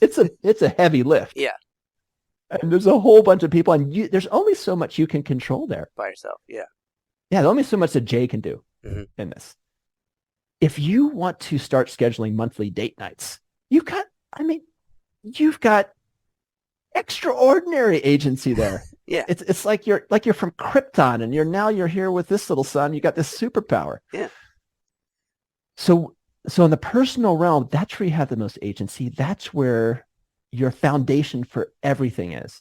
it's a heavy lift. Yeah. And there's a whole bunch of people, and there's only so much you can control there by yourself. Yeah. Yeah. There's only so much that Jay can do in this. If you want to start scheduling monthly date nights, you've got extraordinary agency there. Yeah. It's like you're from Krypton, and you're here with this little son. You got this superpower. Yeah. So in the personal realm, that's where you have the most agency. That's where your foundation for everything is.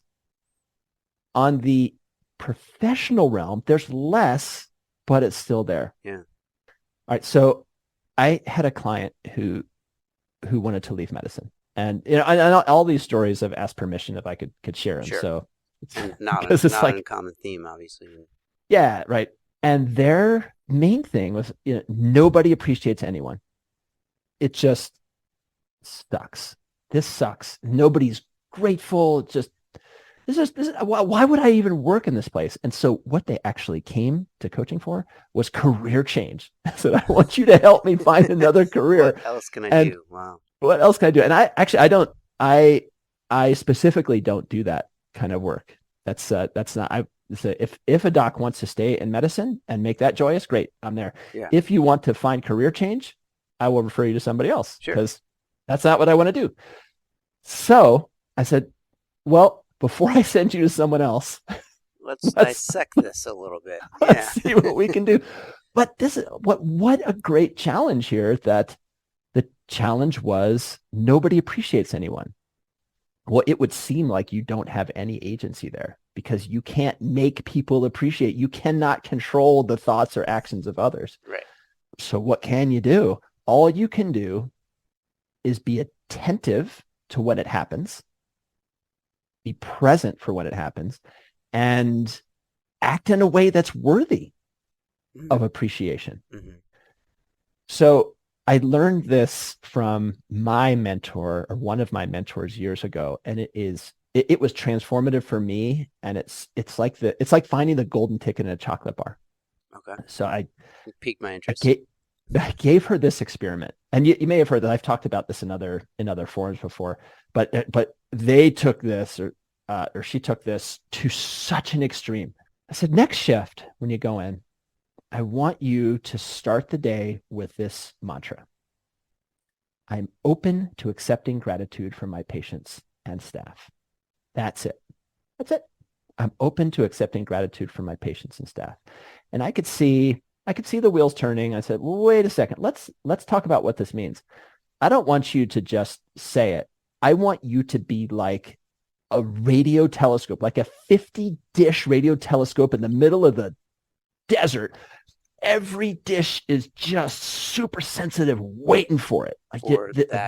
On the professional realm, there's less, but it's still there. Yeah. All right. So I had a client who wanted to leave medicine, and all these stories, I've asked permission if I could share them. Sure. So it's not a uncommon theme, obviously. Yeah. Right. And their main thing was, nobody appreciates anyone. it just sucks. This sucks. Nobody's grateful. Just why would I even work in this place? And so what they actually came to coaching for was career change. I said, I want you to help me find another career. What else can I And do? Wow. what else can I do? And I don't, I specifically don't do that kind of work. That's not, if a doc wants to stay in medicine and make that joyous, great. I'm there. Yeah. If you want to find career change, I will refer you to somebody else because Sure. that's not what I want to do. So I said, well, before I send you to someone else, Let's dissect this a little bit. let's see what we can do. But this is what a great challenge here, that the challenge was nobody appreciates anyone. Well, it would seem like you don't have any agency there because you can't make people appreciate. You cannot control the thoughts or actions of others. Right. So what can you do? All you can do is be attentive to when it happens, be present for when it happens, and act in a way that's worthy of appreciation. Mm-hmm. So I learned this from my mentor, or one of my mentors years ago, and it was transformative for me. And it's like finding the golden ticket in a chocolate bar. Okay. So It piqued my interest. I gave her this experiment, and you may have heard that I've talked about this in other forums before. But they took this, or she took this to such an extreme. I said, next shift when you go in, I want you to start the day with this mantra. I'm open to accepting gratitude from my patients and staff. That's it. That's it. I'm open to accepting gratitude from my patients and staff. And I could see the wheels turning. I said, well, wait a second. Let's talk about what this means. I don't want you to just say it. I want you to be like a radio telescope, like a 50-dish radio telescope in the middle of the desert. Every dish is just super sensitive, waiting for it.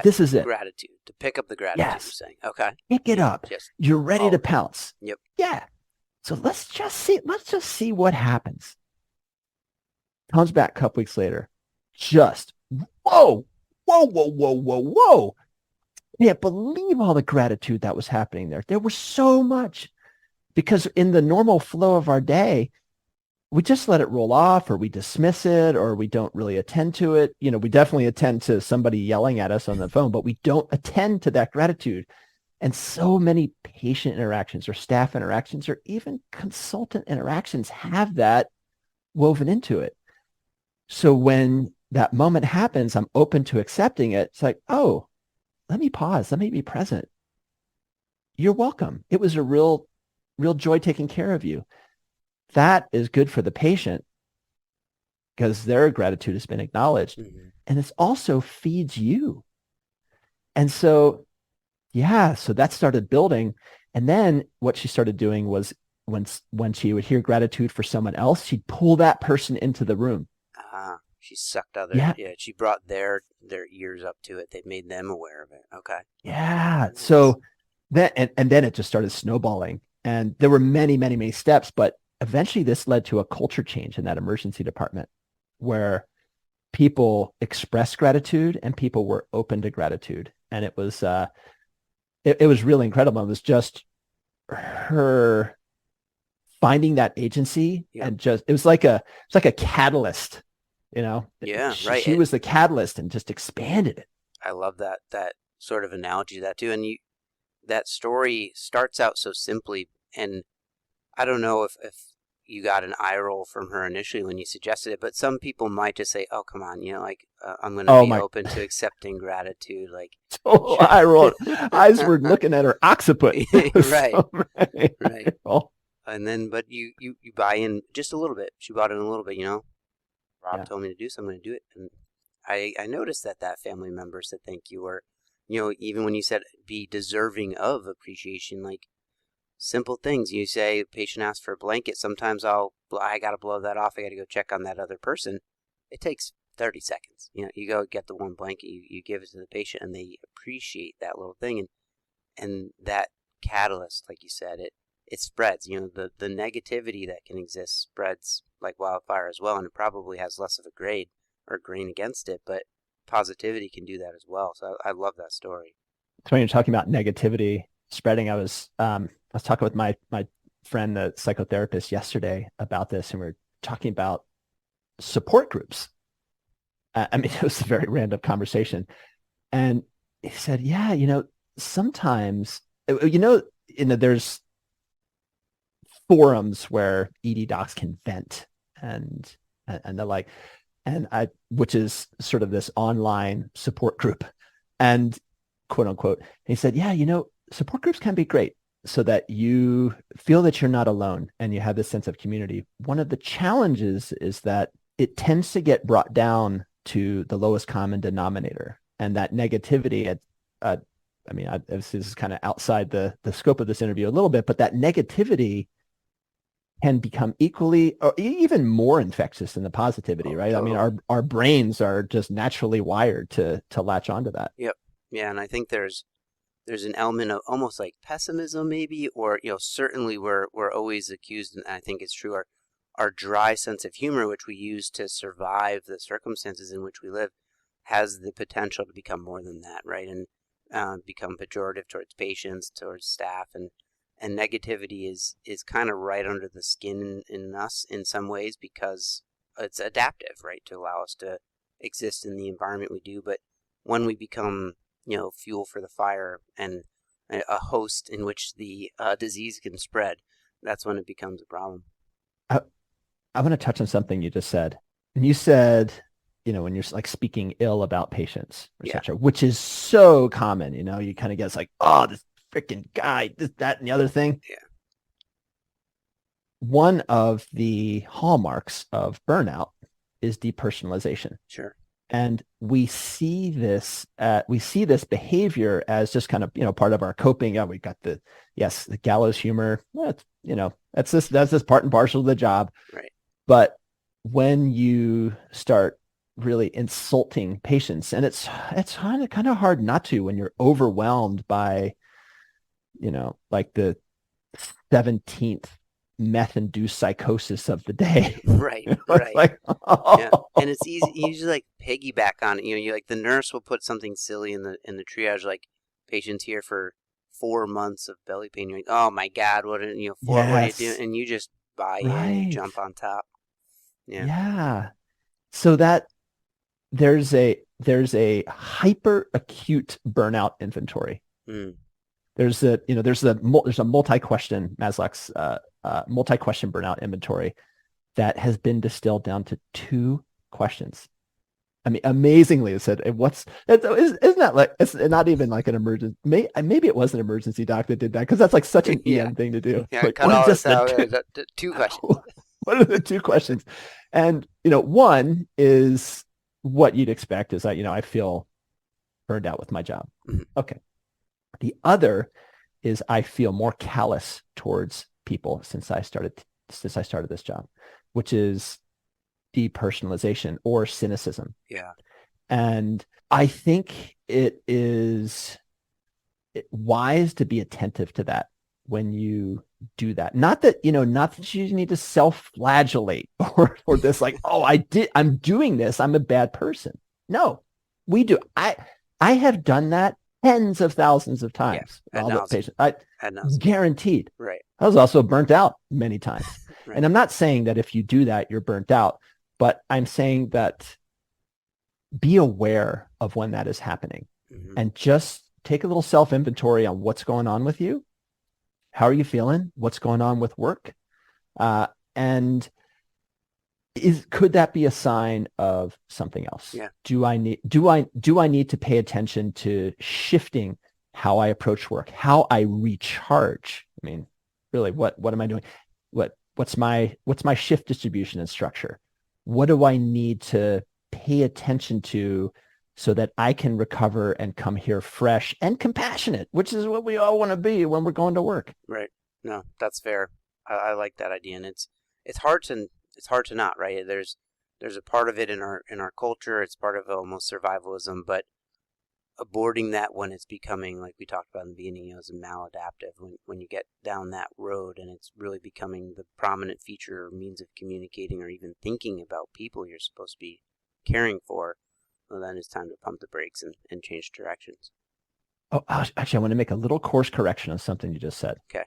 This is it. Gratitude, to pick up the gratitude. Yes. You're saying, okay, pick it up. You're ready to pounce. Yep. Yeah. So let's just see what happens. Comes back a couple weeks later. Just whoa. Can't believe all the gratitude that was happening there. There was so much, because in the normal flow of our day, we just let it roll off, or we dismiss it, or we don't really attend to it. We definitely attend to somebody yelling at us on the phone, but we don't attend to that gratitude. And so many patient interactions or staff interactions or even consultant interactions have that woven into it. So when that moment happens, I'm open to accepting it. It's like, oh, let me pause. Let me be present. You're welcome. It was a real joy taking care of you. That is good for the patient because their gratitude has been acknowledged. Mm-hmm. And it also feeds you. And so, so that started building. And then what she started doing was when she would hear gratitude for someone else, she'd pull that person into the room. She sucked other, she brought their ears up to it. They made them aware of it. Okay. Yeah. Nice. So then it just started snowballing, and there were many, many, many steps, but eventually this led to a culture change in that emergency department where people expressed gratitude and people were open to gratitude. And it was, it was really incredible. It was just her finding that agency, and just, it was like a catalyst. She was the catalyst and just expanded it. I love that sort of analogy to that too. And that story starts out so simply, and I don't know if you got an eye roll from her initially when you suggested it, but some people might just say, "Oh, come on, I'm going to be open to accepting gratitude." Like, total eye roll. Eyes were looking at her occiput. Right. Right. And then, but you buy in just a little bit. She bought in a little bit, Rob told me to do, so I'm going to do it. And I noticed that family member said thank you, or, even when you said be deserving of appreciation, like simple things. You say a patient asks for a blanket. Sometimes I got to blow that off. I got to go check on that other person. It takes 30 seconds. You go get the one blanket, you give it to the patient, and they appreciate that little thing. And that catalyst, like you said, it spreads. The negativity that can exist spreads like wildfire as well, and it probably has less of a grain against it, but positivity can do that as well. So I love that story. So when you're talking about negativity spreading, I was talking with my friend, the psychotherapist, yesterday about this, and we are talking about support groups. I mean, it was a very random conversation, and he said, "Yeah, sometimes, there's forums where ED docs can vent and and the like, which is sort of this online support group, and quote unquote." And he said, "Yeah, support groups can be great so that you feel that you're not alone and you have this sense of community. One of the challenges is that it tends to get brought down to the lowest common denominator, and that negativity this is kind of outside the scope of this interview a little bit, but that negativity can become equally or even more infectious than the positivity, right? Totally. I mean, our brains are just naturally wired to latch onto that. Yep. Yeah, and I think there's an element of almost like pessimism, maybe, or certainly we're always accused, and I think it's true. Our dry sense of humor, which we use to survive the circumstances in which we live, has the potential to become more than that, right? And become pejorative towards patients, towards staff, and negativity is kind of right under the skin in us in some ways because it's adaptive, right, to allow us to exist in the environment we do. But when we become fuel for the fire and a host in which the disease can spread, that's when it becomes a problem. I want to touch on something you just said. And you said, when you're like speaking ill about patients, etc., which is so common, you kind of get like, oh, this freaking guy, this, that, and the other thing. Yeah. One of the hallmarks of burnout is depersonalization. Sure. And we see this behavior as just kind of, part of our coping. Yeah, we got the gallows humor. That's just part and parcel of the job. Right. But when you start really insulting patients, and it's kind of hard not to when you're overwhelmed by, like the 17th meth-induced psychosis of the day. Right. Right. Like, oh. Yeah. And it's easy. You usually like piggyback on it. You like the nurse will put something silly in the triage, like patients here for 4 months of belly pain. You're like, oh my God, what are you doing? And you just buy in, you jump on top. Yeah. Yeah. So that there's a hyper acute burnout inventory. Mm. There's a multi-question Maslach's multi-question burnout inventory that has been distilled down to 2 questions. I mean, amazingly, it said, isn't that like, it's not even like an emergency. Maybe it was an emergency doc that did that because that's like such an EM thing to do. Yeah, like, cut all this out. 2 questions. What are the 2 questions? And, one is what you'd expect is that, I feel burned out with my job. Mm-hmm. Okay. The other is I feel more callous towards people since I started this job, which is depersonalization or cynicism. Yeah. And I think it is wise to be attentive to that when you do that. Not that you need to self-flagellate or this like, oh, I'm doing this, I'm a bad person. No, we do. I have done that tens of thousands of times. Yeah, all the patients. Guaranteed. Right. I was also burnt out many times. Right. And I'm not saying that if you do that, you're burnt out, but I'm saying that be aware of when that is happening, mm-hmm. and just take a little self-inventory on what's going on with you. How are you feeling? What's going on with work? And could that be a sign of something else? Yeah. Do I need to pay attention to shifting how I approach work, how I recharge? I mean, really, what am I doing? What's my shift distribution and structure? What do I need to pay attention to so that I can recover and come here fresh and compassionate, which is what we all want to be when we're going to work. Right. No, that's fair. I like that idea, and it's hard to not, right? There's a part of it in our culture. It's part of almost survivalism, but aborting that when it's becoming, like we talked about in the beginning, as a maladaptive, when you get down that road and it's really becoming the prominent feature or means of communicating or even thinking about people you're supposed to be caring for, well, then it's time to pump the brakes and change directions. Oh, actually, I want to make a little course correction on something you just said. Okay.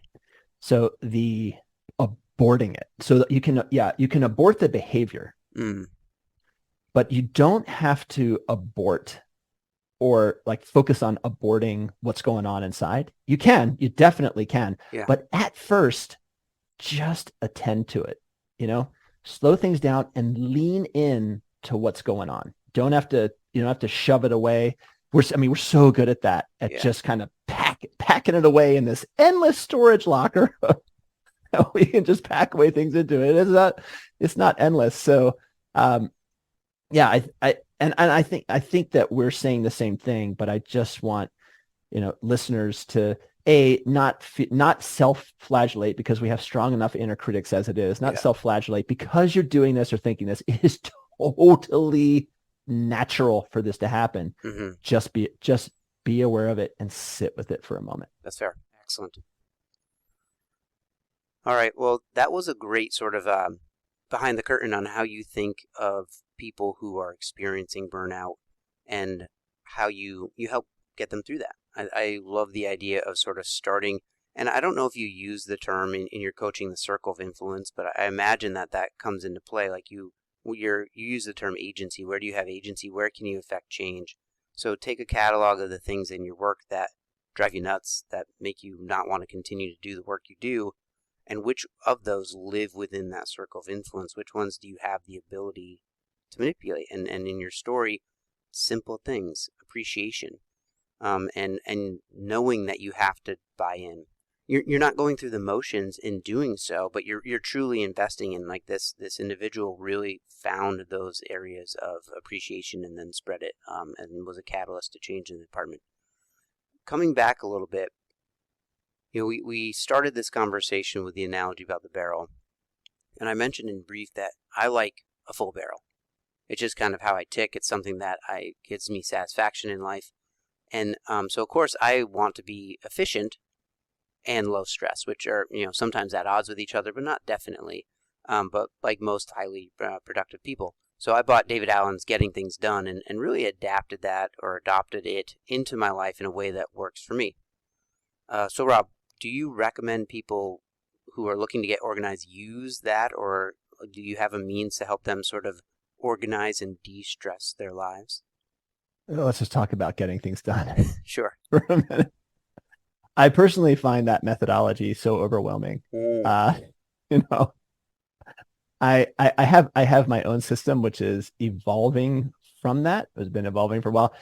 So the aborting it, so that you can abort the behavior, but you don't have to abort or like focus on aborting what's going on inside. You definitely can. Yeah. But at first, just attend to it, slow things down and lean in to what's going on. You don't have to shove it away. We're so good at that, just kind of packing it away in this endless storage locker. We can just pack away things into it. It's not endless. So, I think that we're saying the same thing, but I just want, listeners to not self-flagellate, because we have strong enough inner critics as it is, not self-flagellate because you're doing this or thinking this. It is totally natural for this to happen. Mm-hmm. Just be aware of it and sit with it for a moment. That's fair. Excellent. All right. Well, that was a great sort of behind the curtain on how you think of people who are experiencing burnout and how you help get them through that. I love the idea of sort of starting, and I don't know if you use the term in your coaching, the circle of influence, but I imagine that comes into play. Like you use the term agency. Where do you have agency? Where can you affect change? So take a catalog of the things in your work that drive you nuts, that make you not want to continue to do the work you do, and which of those live within that circle of influence? Which ones do you have the ability to manipulate? And in your story, simple things, appreciation, and knowing that you have to buy in. You're not going through the motions in doing so, but you're truly investing in, like, this individual really found those areas of appreciation and then spread it, and was a catalyst to change in the department. Coming back a little bit, we started this conversation with the analogy about the barrel, and I mentioned in brief that I like a full barrel. It's just kind of how I tick. It's something that gives me satisfaction in life, and so of course I want to be efficient and low stress, which are sometimes at odds with each other, but not definitely. But like most highly productive people. So I bought David Allen's Getting Things Done and really adapted it into my life in a way that works for me. So Rob, do you recommend people who are looking to get organized use that, or do you have a means to help them sort of organize and de-stress their lives? Let's just talk about getting things done. Sure. For a minute. I personally find that methodology so overwhelming. I have my own system, which is evolving from that. It's been evolving for a while.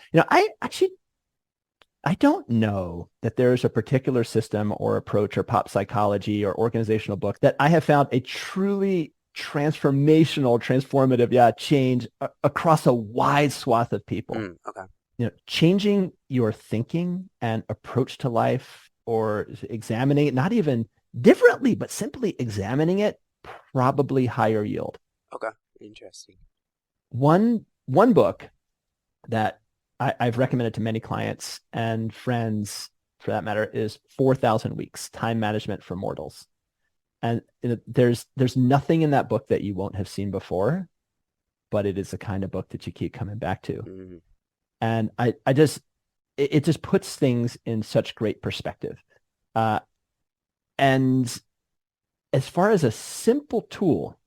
I don't know that there's a particular system or approach or pop psychology or organizational book that I have found a truly transformative change across a wide swath of people. Okay. Changing your thinking and approach to life, or examining it, not even differently, but simply examining it, probably higher yield. Okay. Interesting. One book that I've recommended to many clients and friends, for that matter, is 4,000 Weeks, Time Management for Mortals. And there's nothing in that book that you won't have seen before, but it is the kind of book that you keep coming back to. Mm-hmm. And it just puts things in such great perspective. And as far as a simple tool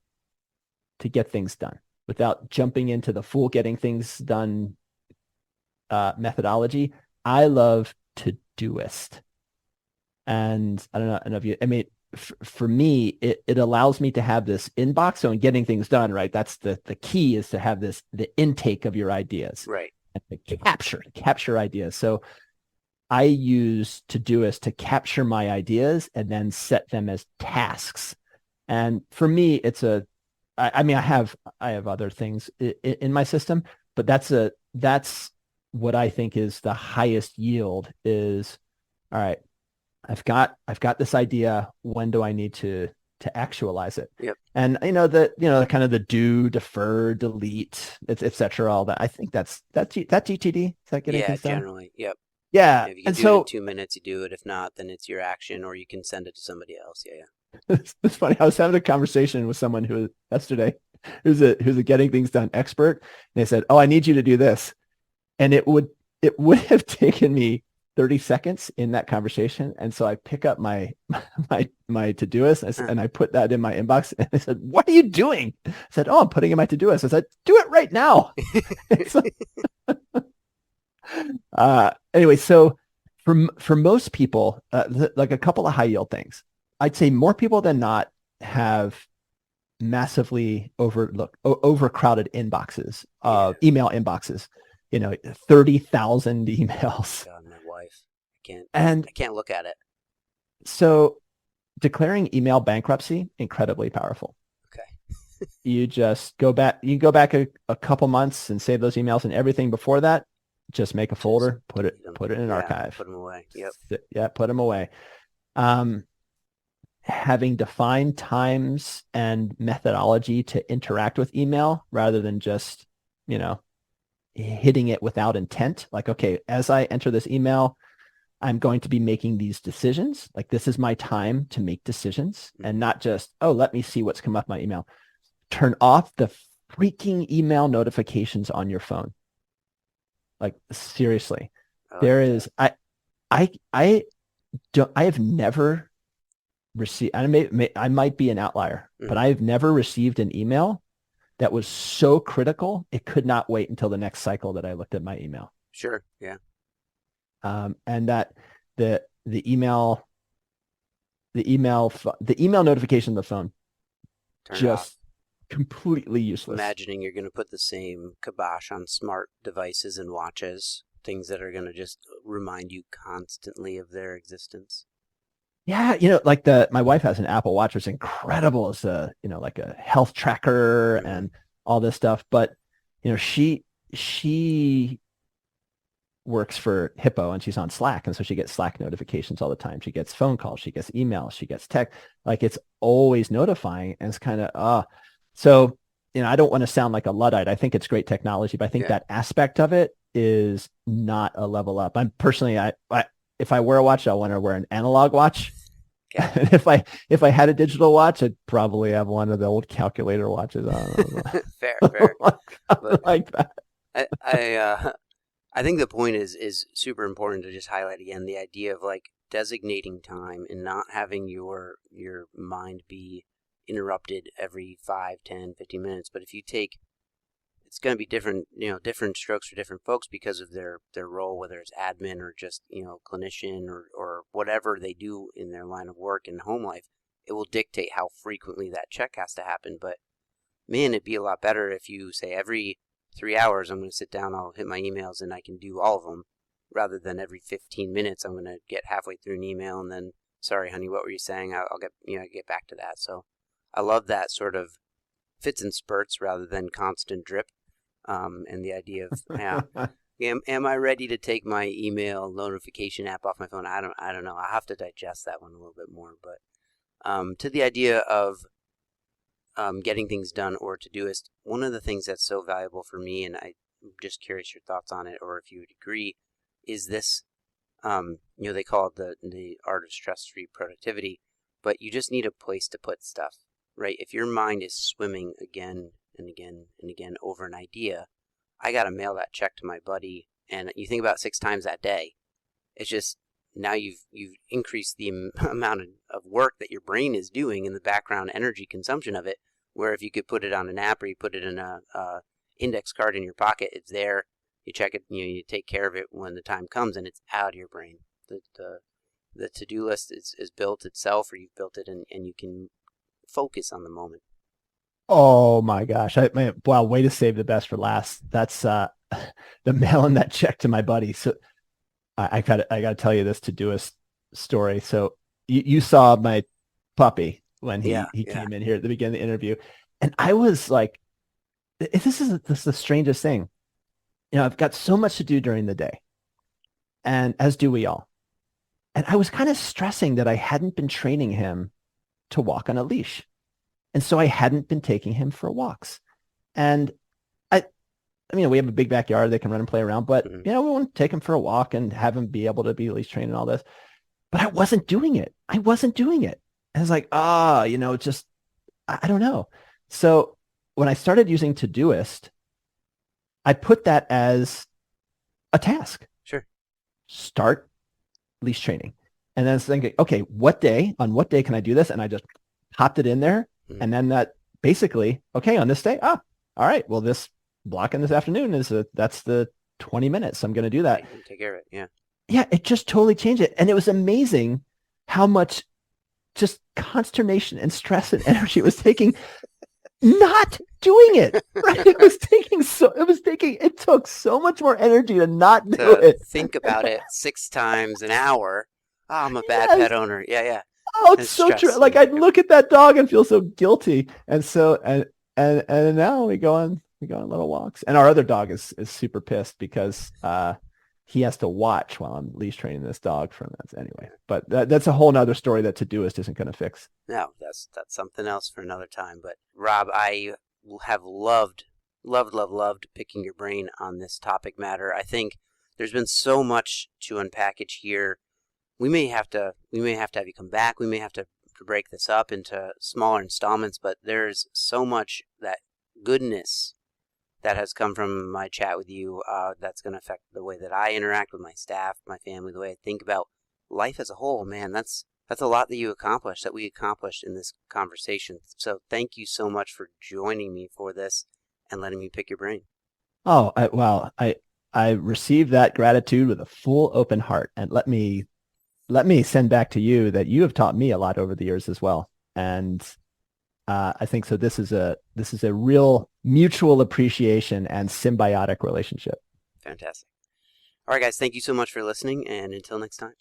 to get things done without jumping into the full getting things done methodology, I love Todoist. And I don't know, for me, it allows me to have this inbox. So in getting things done, right, that's the key, is to have the intake of your ideas. Right. And to capture ideas. So I use Todoist to capture my ideas and then set them as tasks. And for me, it's I have other things in my system, but that's what I think is the highest yield. Is, all right, I've got this idea. When do I need to actualize it? Yep. And the kind of the do, defer, delete, et cetera, all that. I think that's GTD. Is that getting things done? Generally. Yep. Yeah. If you can do it in 2 minutes, you do it. If not, then it's your action, or you can send it to somebody else. Yeah. It's funny. I was having a conversation with someone yesterday who's a getting things done expert. And they said, "Oh, I need you to do this." And it would have taken me 30 seconds in that conversation. And so I pick up my Todoist and I put that in my inbox and I said, "What are you doing?" I said, "Oh, I'm putting in my Todoist." I said, "Do it right now." So, anyway, so for most people, like a couple of high yield things, I'd say more people than not have massively overcrowded inboxes, email inboxes, 30,000 emails. God, my wife. And I can't look at it. so declaring email bankruptcy, incredibly powerful. Okay. You just go back, you can go back a couple months and save those emails, and everything before that, just make a folder, put it in an archive. Put them away. Yep. Yeah, put them away. Having defined times and methodology to interact with email rather than just, hitting it without intent. Like, okay, as I enter this email, I'm going to be making these decisions. Like, this is my time to make decisions and not just, oh, let me see what's come up my email. Turn off the freaking email notifications on your phone. Like, seriously, I have never received, I might be an outlier, but I've never received an email that was so critical it could not wait until the next cycle that I looked at my email. Sure. Yeah. And that the email notification on the phone just completely useless. Imagining you're going to put the same kibosh on smart devices and watches, things that are going to just remind you constantly of their existence. Yeah, like my wife has an Apple Watch, which is incredible as a, like a health tracker and all this stuff. But, she works for Hippo and she's on Slack. And so she gets Slack notifications all the time. She gets phone calls, she gets emails, she gets text. Like, it's always notifying. And it's kind of, so, I don't want to sound like a Luddite. I think it's great technology, but I think that aspect of it is not a level up. I'm personally, if I wear a watch, I want to wear an analog watch. Yeah. And if I had a digital watch, I'd probably have one of the old calculator watches. Fair. Like that. I think the point is super important to just highlight again the idea of like designating time and not having your mind be interrupted every 5, 10, 15 minutes. But if you take, it's going to be different, different strokes for different folks because of their role, whether it's admin or just, clinician or whatever they do in their line of work and home life. It will dictate how frequently that check has to happen. But man, it'd be a lot better if you say every 3 hours I'm going to sit down, I'll hit my emails and I can do all of them, rather than every 15 minutes I'm going to get halfway through an email and then, sorry, honey, what were you saying? I'll get back to that. So I love that sort of fits in spurts rather than constant drip. And the idea of, am I ready to take my email notification app off my phone? I don't know. I have to digest that one a little bit more. But to the idea of getting things done or Todoist, one of the things that's so valuable for me, and I'm just curious your thoughts on it, or if you would agree, is this, they call it the art of stress-free productivity, but you just need a place to put stuff, right? If your mind is swimming again and again and again over an idea, I got to mail that check to my buddy, and you think about it 6 times that day. It's just, now you've increased the amount of work that your brain is doing in the background energy consumption of it, where if you could put it on an app or you put it in a index card in your pocket, it's there, you check it, you take care of it when the time comes, and it's out of your brain. The to-do list is built itself, or you've built it, and you can focus on the moment. Oh my gosh. Wow, way to save the best for last. That's the mailing that check to my buddy. So I got to tell you this Todoist story. So you saw my puppy when he came in here at the beginning of the interview. And I was like, this is the strangest thing. I've got so much to do during the day, and as do we all. And I was kind of stressing that I hadn't been training him to walk on a leash. And so I hadn't been taking him for walks. And I mean, we have a big backyard. They can run and play around, but we want to take him for a walk and have him be able to be leash trained and all this. But I wasn't doing it. And I was like, just, I don't know. So when I started using Todoist, I put that as a task. Sure. Start leash training. And then thinking, okay, on what day can I do this? And I just popped it in there. Mhm. And then that basically, okay, on this day, all right, well, this block in this afternoon that's the 20 minutes. I'm going to do that. Take care of it. Yeah. Yeah, it just totally changed it. And it was amazing how much just consternation and stress and energy it was taking not doing it. Right? It took so much more energy to not do it. Think about it 6 times an hour. Oh, I'm a bad pet owner. Yeah, yeah. Oh, it's so true. Like I'd look at that dog and feel so guilty. And so and now we go on little walks. And our other dog is super pissed because he has to watch while I'm leash training this dog from that. Anyway, but that's a whole nother story that Todoist isn't going to fix. No, that's something else for another time. But Rob, I have loved picking your brain on this topic matter. I think there's been so much to unpackage here. We may have to have you come back. We may have to break this up into smaller installments, but there's so much that goodness that has come from my chat with you that's going to affect the way that I interact with my staff, my family, the way I think about life as a whole. Man, that's a lot that we accomplished in this conversation. So thank you so much for joining me for this and letting me pick your brain. Oh, I received that gratitude with a full open heart, and let me send back to you that you have taught me a lot over the years as well. And I think so. This is a real mutual appreciation and symbiotic relationship. Fantastic. All right, guys. Thank you so much for listening, and until next time.